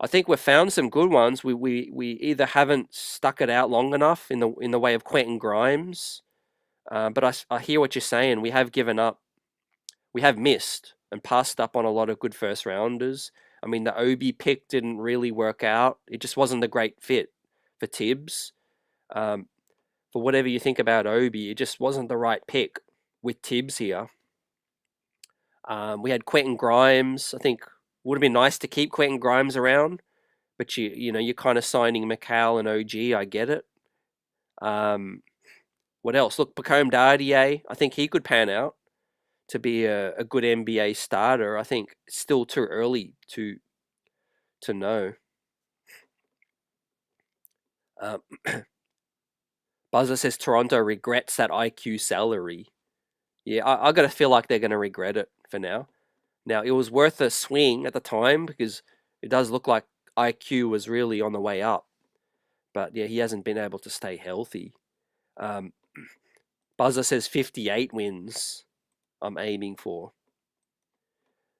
think we've found some good ones. We either haven't stuck it out long enough in the way of Quentin Grimes, but I hear what you're saying. We have given up. We have missed and passed up on a lot of good first rounders. I mean, the Obi pick didn't really work out. It just wasn't the great fit for Tibbs. For whatever you think about Obi, it just wasn't the right pick with Tibbs here. We had Quentin Grimes. I think would have been nice to keep Quentin Grimes around, but you're kind of signing Mikal and OG. I get it. What else? Look, Pacome Dardier. I think he could pan out to be a good NBA starter. I think it's still too early to know. Buzzer says Toronto regrets that IQ salary. Yeah, I got to feel like they're going to regret it for now. Now, it was worth a swing at the time because it does look like IQ was really on the way up. But yeah, he hasn't been able to stay healthy. Buzzer says 58 wins I'm aiming for.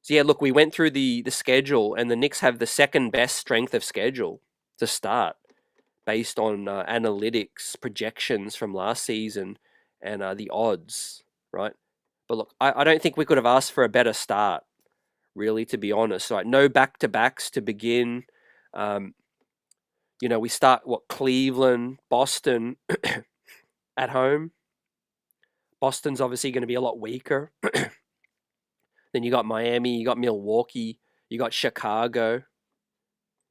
So yeah, look, we went through the schedule, and the Knicks have the second best strength of schedule to start based on analytics projections from last season and the odds, right? But look, I don't think we could have asked for a better start, really, to be honest. Right? No back-to-backs to begin. We start, Cleveland, Boston at home. Boston's obviously going to be a lot weaker. Then you got Miami, you got Milwaukee, you got Chicago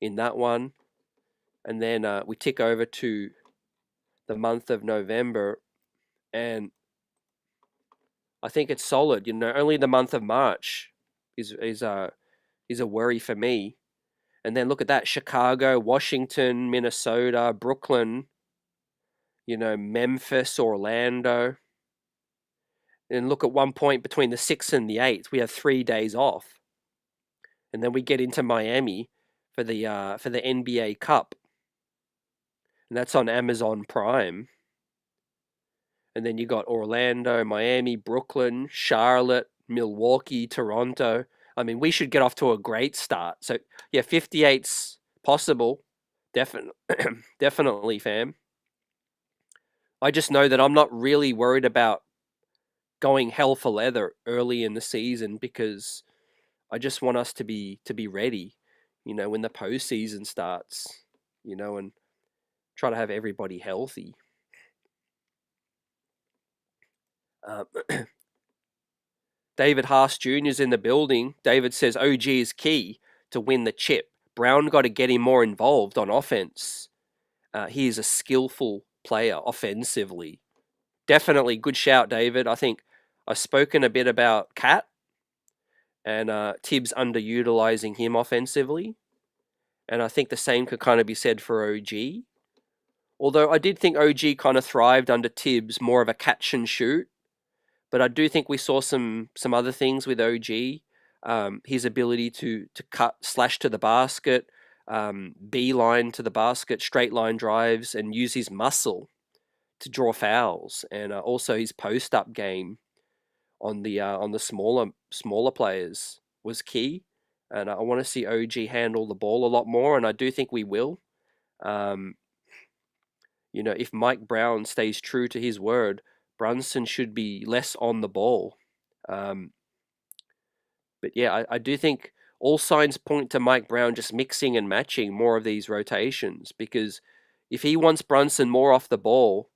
in that one. And then we tick over to the month of November, and I think it's solid. Only the month of March is a worry for me. And then look at that: Chicago, Washington, Minnesota, Brooklyn. Memphis, Orlando. And look, at one point between the 6th and the 8th, we have 3 days off, and then we get into Miami for the NBA Cup, and that's on Amazon Prime. And then you got Orlando, Miami, Brooklyn, Charlotte, Milwaukee, Toronto. I mean, we should get off to a great start. So yeah, 58's possible, definitely, fam. I just know that I'm not really worried about going hell for leather early in the season because I just want us to be ready, when the postseason starts, and try to have everybody healthy. David Haas Jr. is in the building. David says OG is key to win the chip. Brown got to get him more involved on offense. He is a skillful player offensively. Definitely good shout, David. I think I've spoken a bit about Cat and Tibbs underutilizing him offensively. And I think the same could kind of be said for OG. Although I did think OG kind of thrived under Tibbs, more of a catch and shoot. But I do think we saw some other things with OG. His ability to cut, slash to the basket, beeline to the basket, straight line drives, and use his muscle to draw fouls, and also his post up game on the smaller players was key. And I want to see OG handle the ball a lot more, and I do think we will. If Mike Brown stays true to his word, Brunson should be less on the ball. But yeah, I do think all signs point to Mike Brown just mixing and matching more of these rotations, because if he wants Brunson more off the ball,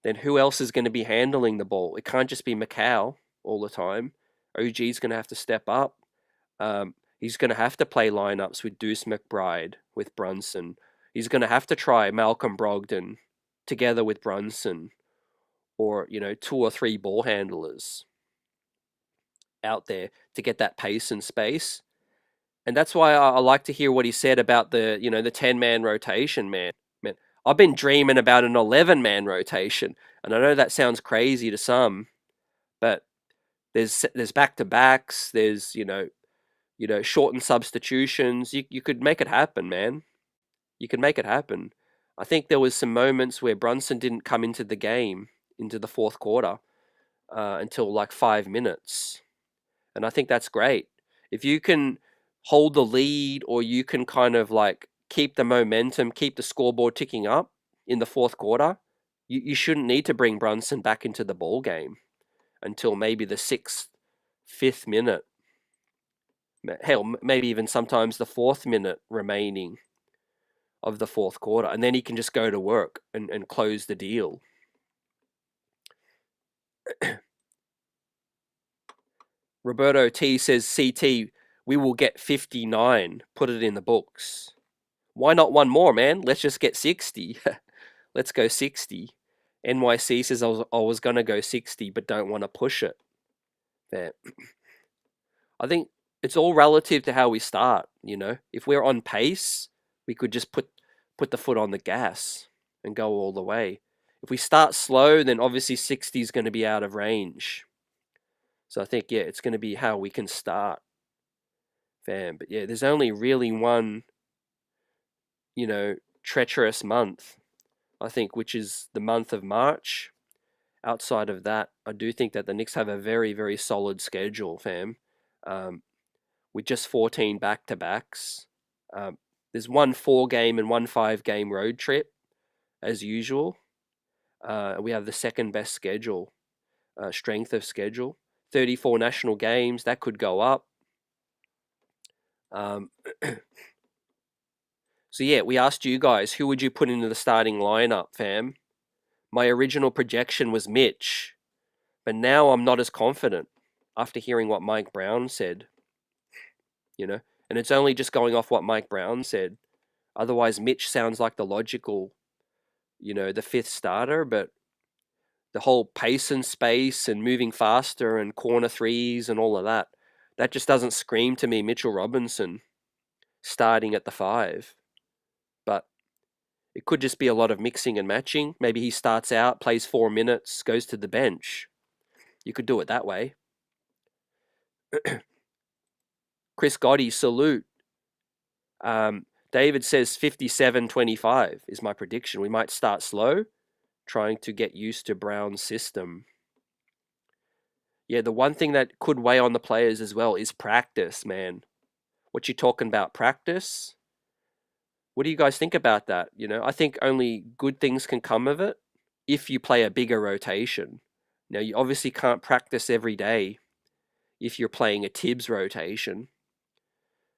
then who else is going to be handling the ball? It can't just be Mikal all the time. OG's going to have to step up. He's going to have to play lineups with Deuce McBride, with Brunson. He's going to have to try Malcolm Brogdon together with Brunson, or 2 or 3 ball handlers out there to get that pace and space. And that's why I like to hear what he said about the, you know, the 10-man rotation, man. Man, I've been dreaming about an 11-man rotation, and I know that sounds crazy to some, but there's back-to-backs, there's, shortened substitutions. You could make it happen, man. You can make it happen. I think there was some moments where Brunson didn't come into the game, into the fourth quarter, until like 5 minutes. And I think that's great. If you can hold the lead, or you can kind of like keep the momentum, keep the scoreboard ticking up in the fourth quarter, you shouldn't need to bring Brunson back into the ball game until maybe the sixth, fifth minute. Hell, maybe even sometimes the fourth minute remaining of the fourth quarter. And then he can just go to work and close the deal. Roberto T says, CT, we will get 59. Put it in the books. Why not one more, man? Let's just get 60. Let's go 60. NYC says I was going to go 60, but don't want to push it. There. I think it's all relative to how we start, you know. If we're on pace, we could just put the foot on the gas and go all the way. If we start slow, then obviously 60 is going to be out of range. So I think, yeah, it's going to be how we can start. Fam. But yeah, there's only really one, treacherous month, I think, which is the month of March. Outside of that, I do think that the Knicks have a very, very solid schedule, fam. With just 14 back-to-backs. There's one 4-game and one 5-game road trip, as usual. We have the second best schedule, strength of schedule. 34 national games, that could go up. So yeah, we asked you guys, who would you put into the starting lineup, fam? My original projection was Mitch, but now I'm not as confident after hearing what Mike Brown said. And it's only just going off what Mike Brown said. Otherwise, Mitch sounds like the logical, the fifth starter, but the whole pace and space and moving faster and corner threes and all of that, that just doesn't scream to me Mitchell Robinson starting at the 5. But it could just be a lot of mixing and matching. Maybe he starts out, plays 4 minutes, goes to the bench. You could do it that way. Chris Gotti, salute. David says 57-25 is my prediction. We might start slow, trying to get used to Brown's system. Yeah, the one thing that could weigh on the players as well is practice, man. What you talking about, practice? What do you guys think about that? I think only good things can come of it if you play a bigger rotation. Now, you obviously can't practice every day if you're playing a Tibbs rotation.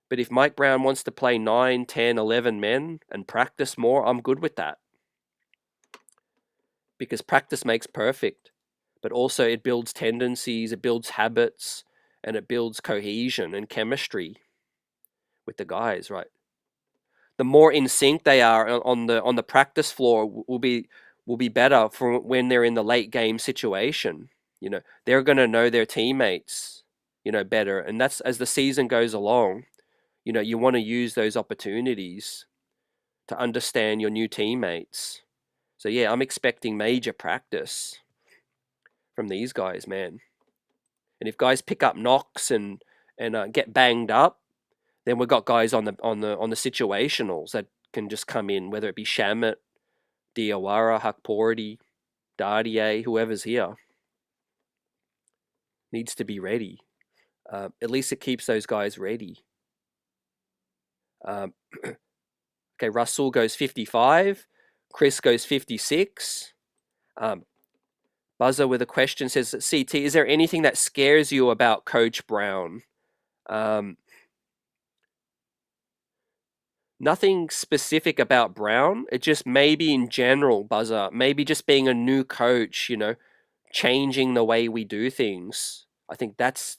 But if Mike Brown wants to play 9, 10, 11 men and practice more, I'm good with that. Because practice makes perfect. But also it builds tendencies, it builds habits, and it builds cohesion and chemistry with the guys, right? The more in sync they are on the practice floor will be better for when they're in the late game situation. They're going to know their teammates, better. And that's as the season goes along. You want to use those opportunities to understand your new teammates. So yeah, I'm expecting major practice from these guys, man. And if guys pick up knocks and get banged up, then we've got guys on the situationals that can just come in, whether it be Shamit, Diawara, Hakporty, Dardier, whoever's here. Needs to be ready. At least it keeps those guys ready. Okay, Russell goes 55. Chris goes 56. Buzzer with a question says, CT, is there anything that scares you about Coach Brown? Nothing specific about Brown. It just maybe in general, Buzzer, maybe just being a new coach, changing the way we do things. I think that's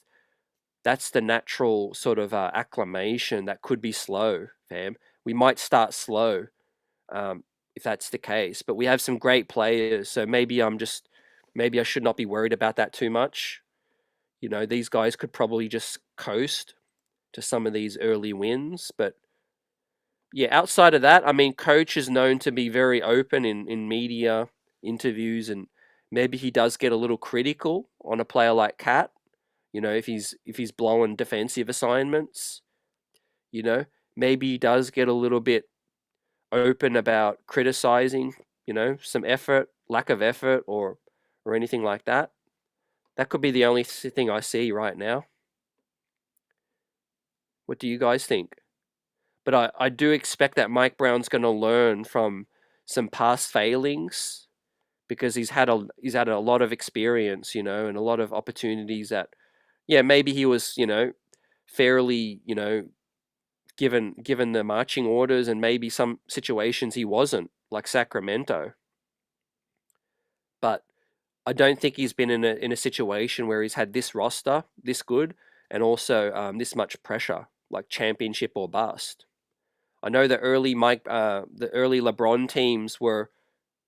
the natural sort of acclimation that could be slow, fam. We might start slow if that's the case, but we have some great players, so maybe I should not be worried about that too much. These guys could probably just coast to some of these early wins. But yeah, outside of that, I mean, coach is known to be very open in media interviews, and maybe he does get a little critical on a player like Cat. You know, if he's blowing defensive assignments, you know, maybe he does get a little bit open about criticizing, you know, some effort, lack of effort, or anything like that. That could be the only thing I see right now. What do you guys think? But I do expect that Mike Brown's going to learn from some past failings because he's had a lot of experience, you know, and a lot of opportunities that, yeah, maybe he was, you know, fairly, you know, given the marching orders, and maybe some situations he wasn't, like Sacramento. But I don't think he's been in a situation where he's had this roster this good, and also this much pressure, like championship or bust. I know the early LeBron teams were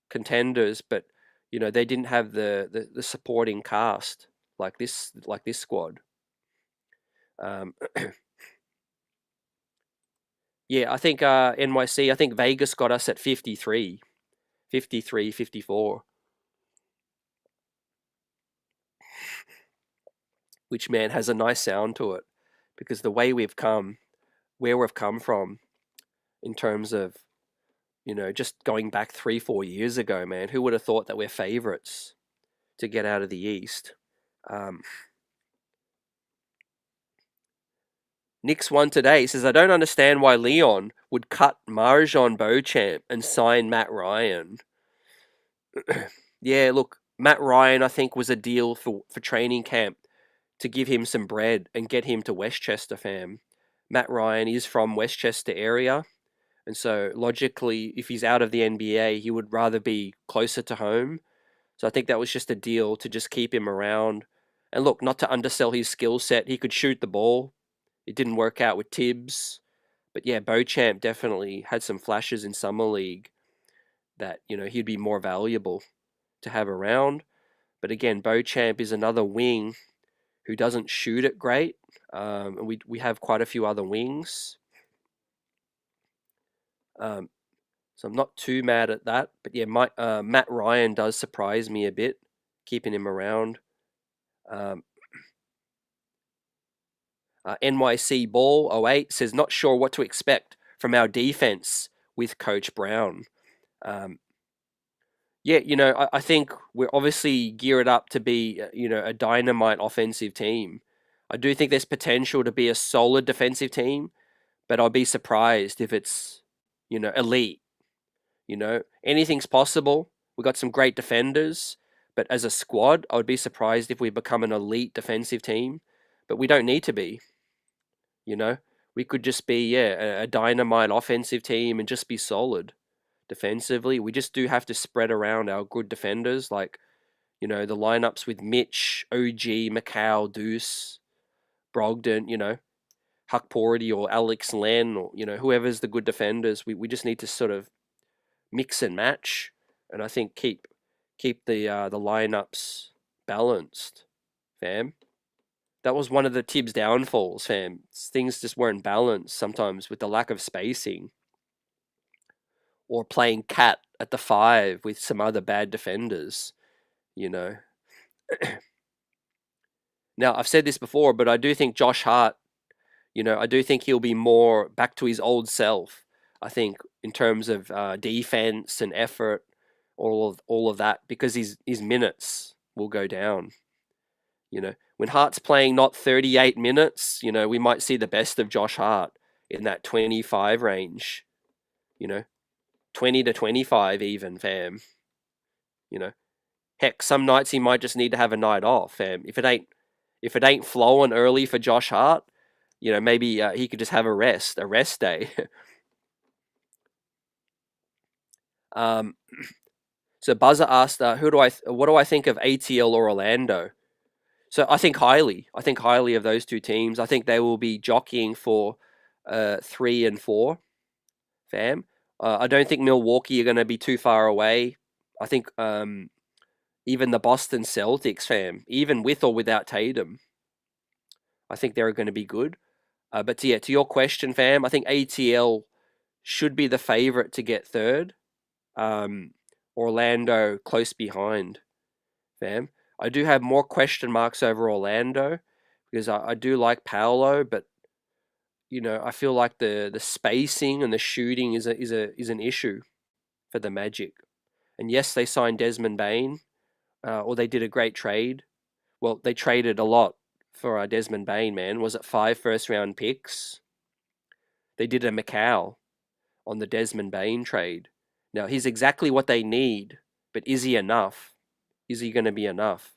contenders, but you know they didn't have the supporting cast like this squad. Yeah, I think NYC, I think Vegas got us at 53, 53, 54. Which, man, has a nice sound to it, because the way we've come, where we've come from, in terms of, you know, just going back 3-4 years ago, man, who would have thought that we're favourites to get out of the East? Knicks won today. He says, I don't understand why Leon would cut Marjon Beauchamp and sign Matt Ryan. Yeah, look, Matt Ryan, I think, was a deal for training camp to give him some bread and get him to Westchester, fam. Matt Ryan is from Westchester area, and so logically, if he's out of the NBA, he would rather be closer to home. So I think that was just a deal to just keep him around. And look, not to undersell his skill set, he could shoot the ball. It didn't work out with Tibbs. But yeah, Beauchamp definitely had some flashes in Summer League that, you know, he'd be more valuable to have around. But again, Beauchamp is another wing who doesn't shoot it great. And we have quite a few other wings. So I'm not too mad at that. But yeah, Matt Ryan does surprise me a bit, keeping him around. NYC Ball 08 says, not sure what to expect from our defense with Coach Brown. Yeah, you know, I think we're obviously geared up to be, you know, a dynamite offensive team. I do think there's potential to be a solid defensive team, but I'll be surprised if it's, you know, elite. You know, anything's possible. We've got some great defenders, but as a squad, I would be surprised if we become an elite defensive team. But we don't need to be. You know, we could just be, yeah, a dynamite offensive team and just be solid defensively. We just do have to spread around our good defenders, like, you know, the lineups with Mitch, OG, Mikal, Deuce, Brogdon, you know, Huck Porty or Alex Len, or, you know, whoever's the good defenders. We just need to sort of mix and match, and I think keep the lineups balanced, fam. That was one of the Tibbs downfalls, fam. Things just weren't balanced sometimes with the lack of spacing, or playing cat at the 5 with some other bad defenders, you know. Now, I've said this before, but I do think Josh Hart, you know, I do think he'll be more back to his old self. I think in terms of defense and effort, all of that, because his minutes will go down. You know, when Hart's playing not 38 minutes, you know, we might see the best of Josh Hart in that 25 range. You know, 20 to 25 even, fam. You know, heck, some nights he might just need to have a night off, fam. If it ain't flowing early for Josh Hart, you know, maybe he could just have a rest day. So Buzzer asked, what do I think of ATL or Orlando? So I think highly of those two teams. I think they will be jockeying for 3 and 4, fam. I don't think Milwaukee are going to be too far away. I think even the Boston Celtics, fam, even with or without Tatum, I think they're going to be good. But yeah, to your question, fam, I think ATL should be the favorite to get third. Orlando close behind, fam. I do have more question marks over Orlando because I do like Paolo, but I feel like the spacing and the shooting is an issue for the Magic. And yes, they signed Desmond Bain, or they did a great trade. Well, they traded a lot for Desmond Bain, man. Was it 5 first-round picks? They did a Mikal on the Desmond Bain trade. Now, he's exactly what they need, but is he enough? Is he going to be enough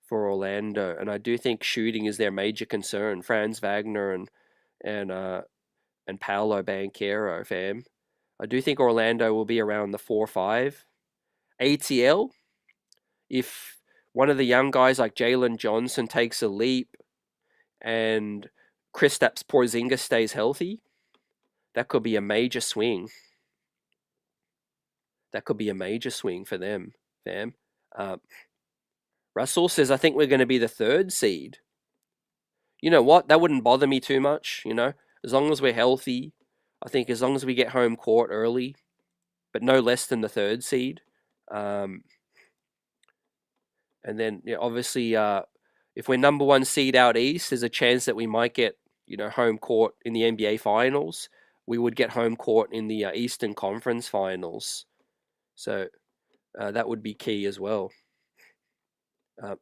for Orlando? And I do think shooting is their major concern. Franz Wagner and Paolo Banchero, fam. I do think Orlando will be around the 4-5. ATL, if one of the young guys like Jalen Johnson takes a leap and Kristaps Porzingis stays healthy, that could be a major swing. That could be a major swing for them, fam. Russell says, I think we're going to be the 3rd seed. You know what? That wouldn't bother me too much, as long as we're healthy. I think as long as we get home court early, but no less than the 3rd seed. And then, obviously, if we're number 1 seed out east, there's a chance that we might get, home court in the NBA Finals. We would get home court in the Eastern Conference Finals. So that would be key as well. A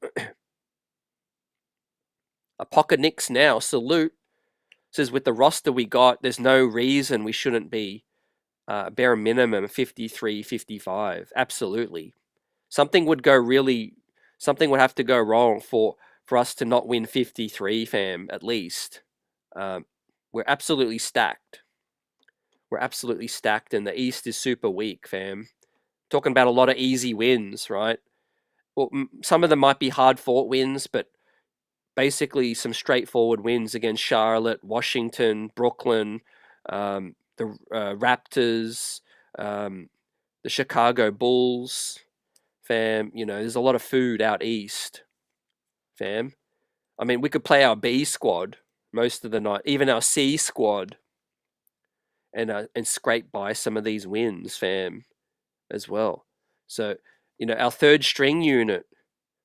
pocket Knicks now, salute. Says with the roster we got, there's no reason we shouldn't be bare minimum 53, 55. Absolutely. Something would have to go wrong for us to not win 53, fam, at least. We're absolutely stacked. We're absolutely stacked, and the East is super weak, fam. Talking about a lot of easy wins, right? Well, some of them might be hard-fought wins, but basically some straightforward wins against Charlotte, Washington, Brooklyn, the Raptors, the Chicago Bulls, fam. There's a lot of food out east, fam. I mean, we could play our B squad most of the night, even our C squad, and scrape by some of these wins, fam, as well. So, our 3rd string unit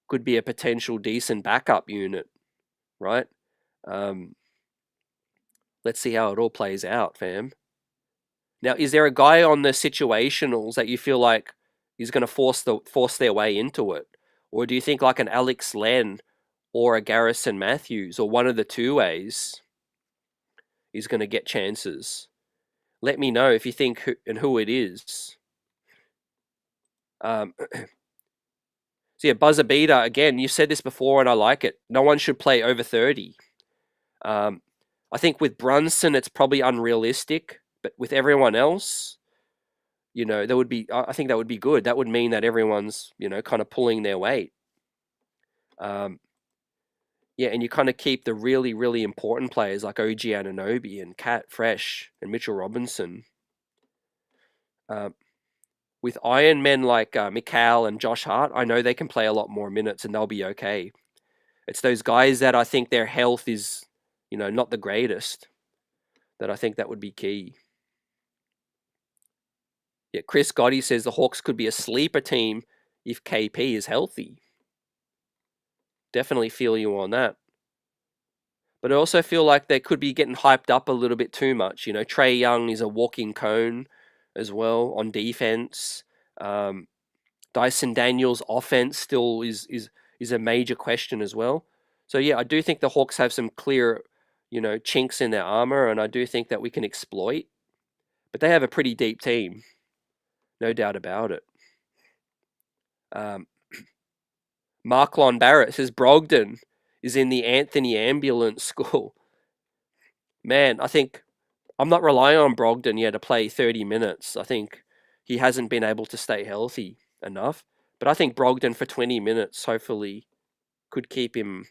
could be a potential decent backup unit, right? Let's see how it all plays out, fam. Now, is there a guy on the situationals that you feel like is going to force their way into it? Or do you think like an Alex Len or a Garrison Matthews or one of the 2As is going to get chances? Let me know if you think who it is. So yeah, buzzer beater, again, you said this before and I like it. No one should play over 30. I think with Brunson, it's probably unrealistic, but with everyone else, I think that would be good. That would mean that everyone's, kind of pulling their weight. Yeah, and you kind of keep the really, really important players like OG Anunoby and Cat Fresh and Mitchell Robinson. With Iron Men like Mikal and Josh Hart, I know they can play a lot more minutes and they'll be okay. It's those guys that I think their health is, not the greatest, that I think that would be key. Yeah, Chris Gotti says the Hawks could be a sleeper team if KP is healthy. Definitely feel you on that. But I also feel like they could be getting hyped up a little bit too much. Trae Young is a walking cone as well on defense. Dyson Daniels' offense still is a major question as well. So yeah, I do think the Hawks have some clear, chinks in their armor, and I do think that we can exploit. But they have a pretty deep team, no doubt about it. Marklon Barrett says Brogdon is in the Anthony Ambulance school. Man, I think I'm not relying on Brogdon to play 30 minutes. I think he hasn't been able to stay healthy enough. But I think Brogdon for 20 minutes hopefully could keep him,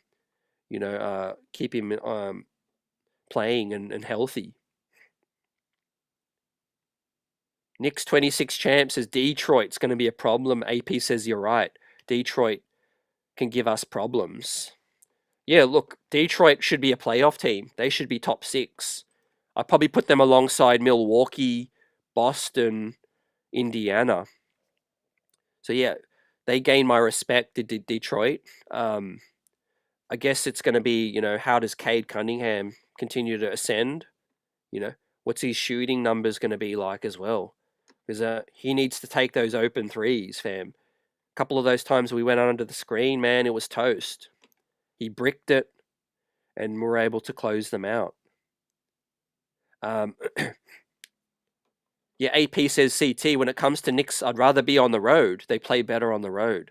playing and healthy. Knicks 26 champ says Detroit's going to be a problem. AP says you're right. Detroit can give us problems. Yeah, look, Detroit should be a playoff team. They should be top 6. I'd probably put them alongside Milwaukee, Boston, Indiana. So yeah, they gain my respect, did Detroit. I guess it's going to be, how does Cade Cunningham continue to ascend? What's his shooting numbers going to be like as well? Because he needs to take those open threes, fam. A couple of those times we went under the screen, man, it was toast. He bricked it, and we were able to close them out. Yeah, AP says CT, when it comes to Knicks, I'd rather be on the road. They play better on the road.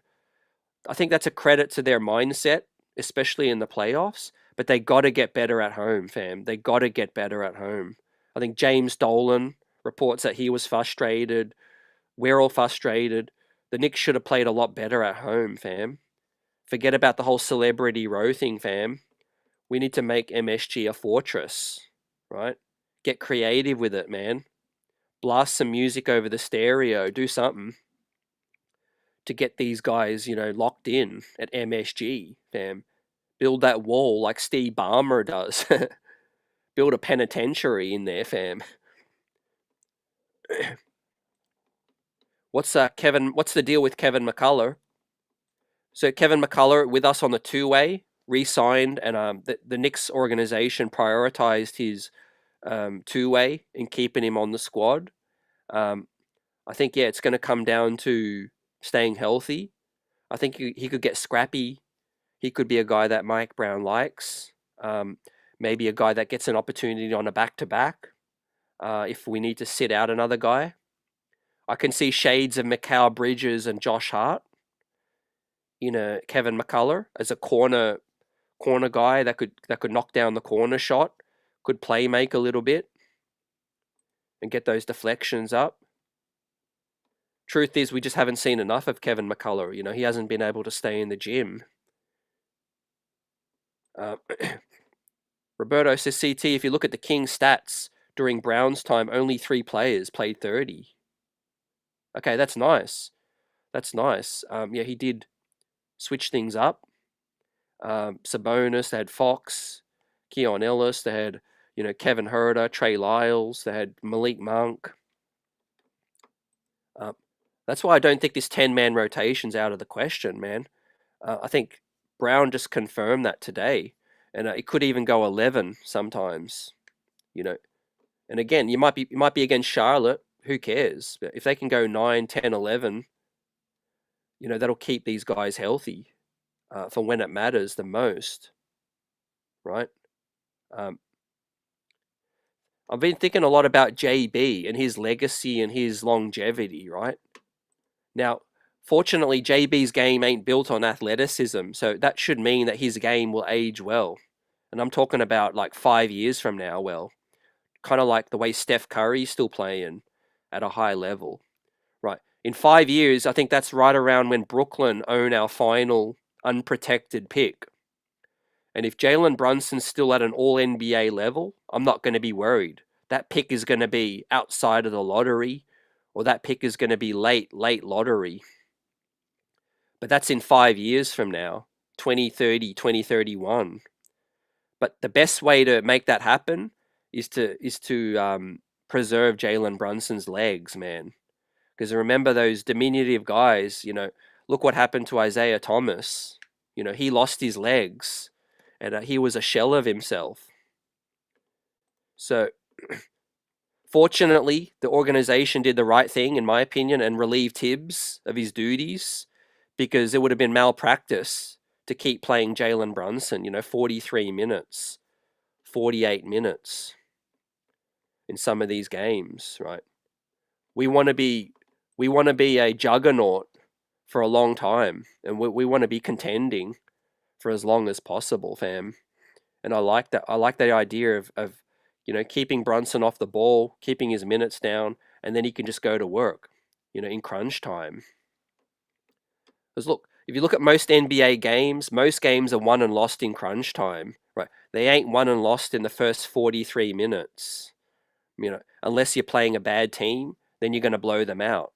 I think that's a credit to their mindset, especially in the playoffs, but they got to get better at home, fam. They got to get better at home. I think James Dolan reports that he was frustrated. We're all frustrated. The Knicks should have played a lot better at home, fam. Forget about the whole celebrity row thing, fam. We need to make MSG a fortress, right? Get creative with it, man. Blast some music over the stereo. Do something to get these guys, locked in at MSG, fam. Build that wall like Steve Ballmer does. Build a penitentiary in there, fam. What's the deal with Kevin McCullough? So Kevin McCullough with us on the two-way, re-signed, and the Knicks organization prioritized his two-way in keeping him on the squad. I think, yeah, it's going to come down to staying healthy. I think he could get scrappy. He could be a guy that Mike Brown likes. Maybe a guy that gets an opportunity on a back-to-back if we need to sit out another guy. I can see shades of Mikal Bridges and Josh Hart in a Kevin McCullough as a corner guy that could knock down the corner shot, could play make a little bit and get those deflections up. Truth is, we just haven't seen enough of Kevin McCullough. He hasn't been able to stay in the gym. Roberto says, CT, if you look at the Kings stats during Brown's time, only 3 players played 30. Okay, that's nice. That's nice. Yeah, he did switch things up. Sabonis, they had Fox, Keon Ellis, they had, Kevin Huerter, Trey Lyles, they had Malik Monk. That's why I don't think this 10-man rotation's out of the question, man. I think Brown just confirmed that today, and it could even go 11 sometimes, And again, you might be against Charlotte. Who cares? But if they can go 9, 10, 11, that'll keep these guys healthy for when it matters the most, right? I've been thinking a lot about JB and his legacy and his longevity, right? Now, fortunately, JB's game ain't built on athleticism, so that should mean that his game will age well. And I'm talking about like 5 years from now, well, kind of like the way Steph Curry's still playing at a high level, right? In 5 years, I think that's right around when Brooklyn own our final unprotected pick. And if Jalen Brunson's still at an all-NBA level, I'm not going to be worried. That pick is going to be outside of the lottery, or that pick is going to be late lottery. But that's in 5 years from now, 2030, 2031. But the best way to make that happen is to preserve Jalen Brunson's legs, man. Because remember those diminutive guys, look what happened to Isaiah Thomas. He lost his legs, and he was a shell of himself. So, fortunately, the organization did the right thing, in my opinion, and relieved Tibbs of his duties, because it would have been malpractice to keep playing Jalen Brunson, 43 minutes, 48 minutes in some of these games, right? We want to be a juggernaut for a long time, and we want to be contending for as long as possible, fam. And I like that. I like the idea of keeping Brunson off the ball, keeping his minutes down, and then he can just go to work, in crunch time. Because look, if you look at most NBA games, most games are won and lost in crunch time, right? They ain't won and lost in the first 43 minutes. Unless you're playing a bad team, then you're going to blow them out.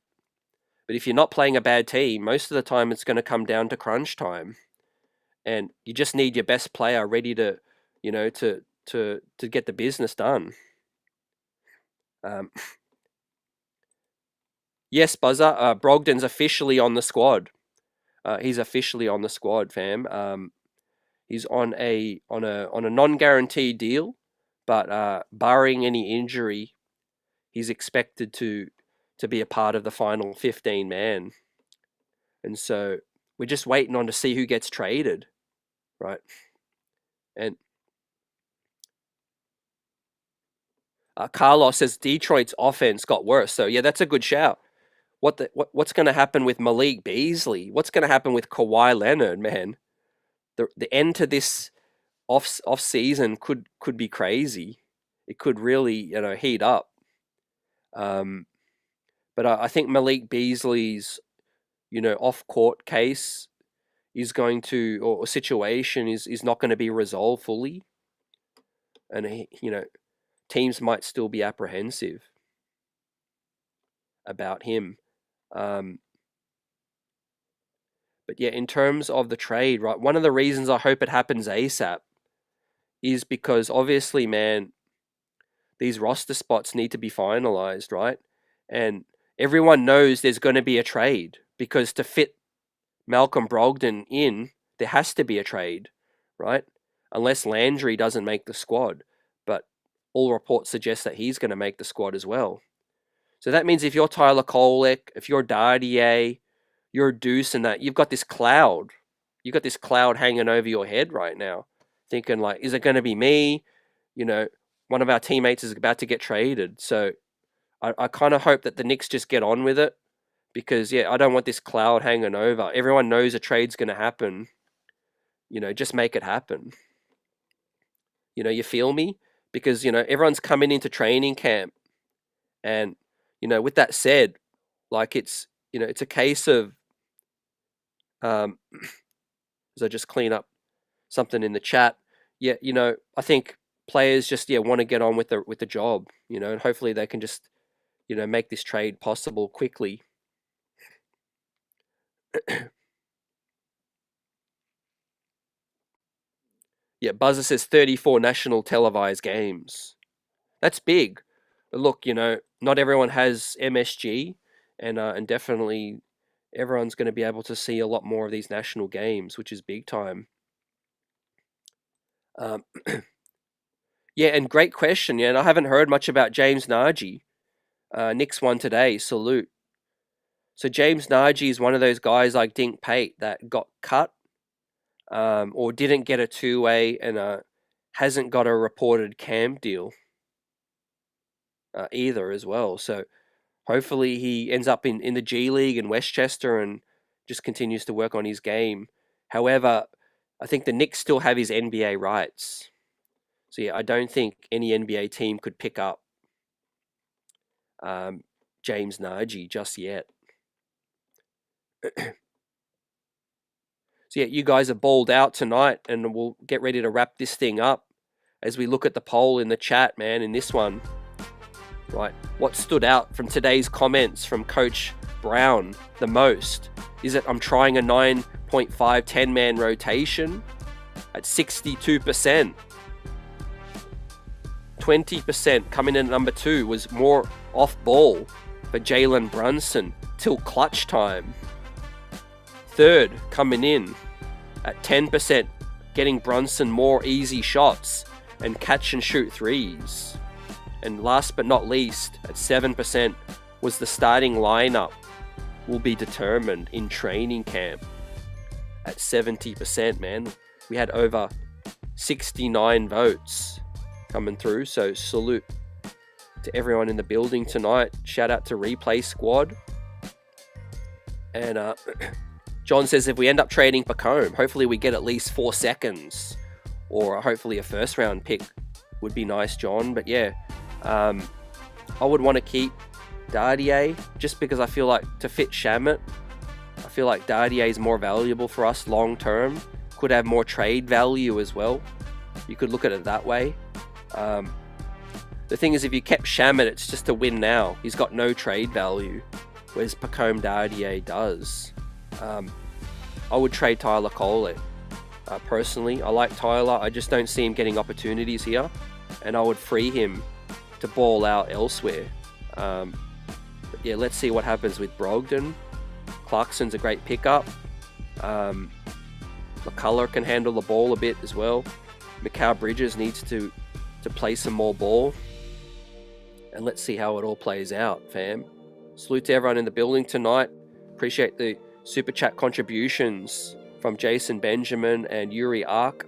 But if you're not playing a bad team, most of the time it's going to come down to crunch time. and you just need your best player ready to, you know, to get the business done. Yes, Buzzer. Brogdon's officially on the squad. He's officially on the squad, fam. He's on a non-guaranteed deal, but barring any injury, he's expected to be a part of the final 15 man. And so we're just waiting on to see who gets traded, right? And Carlos says Detroit's offense got worse. So yeah, that's a good shout. What's going to happen with Malik Beasley? What's going to happen with Kawhi Leonard, man? The end to this off season could be crazy. It could really, you know, heat up. But I think Malik Beasley's, you know, off court case is going to, or situation is not going to be resolved fully, and you know, teams might still be apprehensive about him. But yeah, in terms of the trade, right, one of the reasons I hope it happens ASAP is because obviously, man, these roster spots need to be finalized, right? And everyone knows there's going to be a trade, because to fit Malcolm Brogdon in, there has to be a trade, right? Unless Landry doesn't make the squad. But all reports suggest that he's going to make the squad as well. So that means if you're Tyler Kolek, if you're Dardier, you're Deuce, and that, you've got this cloud. You've got this cloud hanging over your head right now, thinking like, is it going to be me? You know, one of our teammates is about to get traded. So I kind of hope that the Knicks just get on with it, because, yeah, I don't want this cloud hanging over. Everyone knows a trade's going to happen. You know, just make it happen. You know, you feel me? Because, you know, everyone's coming into training camp. And, you know, with that said, like, it's, you know, it's a case of, as I just clean up something in the chat. Yeah, you know, I think players just, yeah, want to get on with the job, you know, and hopefully they can just, you know, make this trade possible quickly. Yeah, Buzzer says 34 national televised games. That's big. Look, you know, not everyone has MSG, and definitely everyone's going to be able to see a lot more of these national games, which is big time. Yeah, and great question. Yeah, and I haven't heard much about James Nagy. Knicks won today. Salute. So James Nagy is one of those guys like Dink Pate that got cut, or didn't get a two-way, and hasn't got a reported camp deal either as well. So hopefully he ends up in the G League in Westchester and just continues to work on his game. However, I think the Knicks still have his NBA rights. So yeah, I don't think any NBA team could pick up James Nagy just yet. So yeah, you guys are balled out tonight, and we'll get ready to wrap this thing up as we look at the poll in the chat, man, in this one. Right, what stood out from today's comments from Coach Brown the most is that I'm trying a 9.5 10-man rotation at 62%. 20% coming in at number 2 was more off ball for Jalen Brunson till clutch time. Third coming in at 10%, getting Brunson more easy shots and catch and shoot threes. And last but not least, at 7%, was the starting lineup will be determined in training camp. At 70%, man. We had over 69 votes coming through, so salute to everyone in the building tonight. Shout out to Replay Squad. And John says if we end up trading Pacome, hopefully we get at least 4 seconds, or hopefully a first round pick would be nice, John. But yeah, I would want to keep Dardier just because I feel like to fit Shamet, I feel like Dardier is more valuable for us long term. Could have more trade value as well. You could look at it that way. The thing is, if you kept Shamet, it's just a win now. He's got no trade value, whereas Pacome Dardier does. I would trade Tyler Kolek Personally, I like Tyler. I just don't see him getting opportunities here, and I would free him to ball out elsewhere. But yeah, let's see what happens with Brogdon. Clarkson's a great pickup. McCullough can handle the ball a bit as well. Mikal Bridges needs to play some more ball. And let's see how it all plays out, fam. Salute to everyone in the building tonight. Appreciate the super chat contributions from Jason Benjamin and Yuri Ark.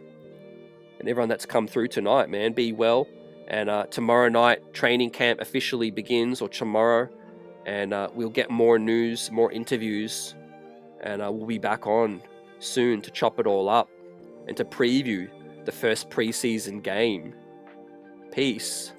And everyone that's come through tonight, man. Be well. And tomorrow night, training camp officially begins, or tomorrow. And we'll get more news, more interviews. And we'll be back on soon to chop it all up and to preview the first preseason game. Peace.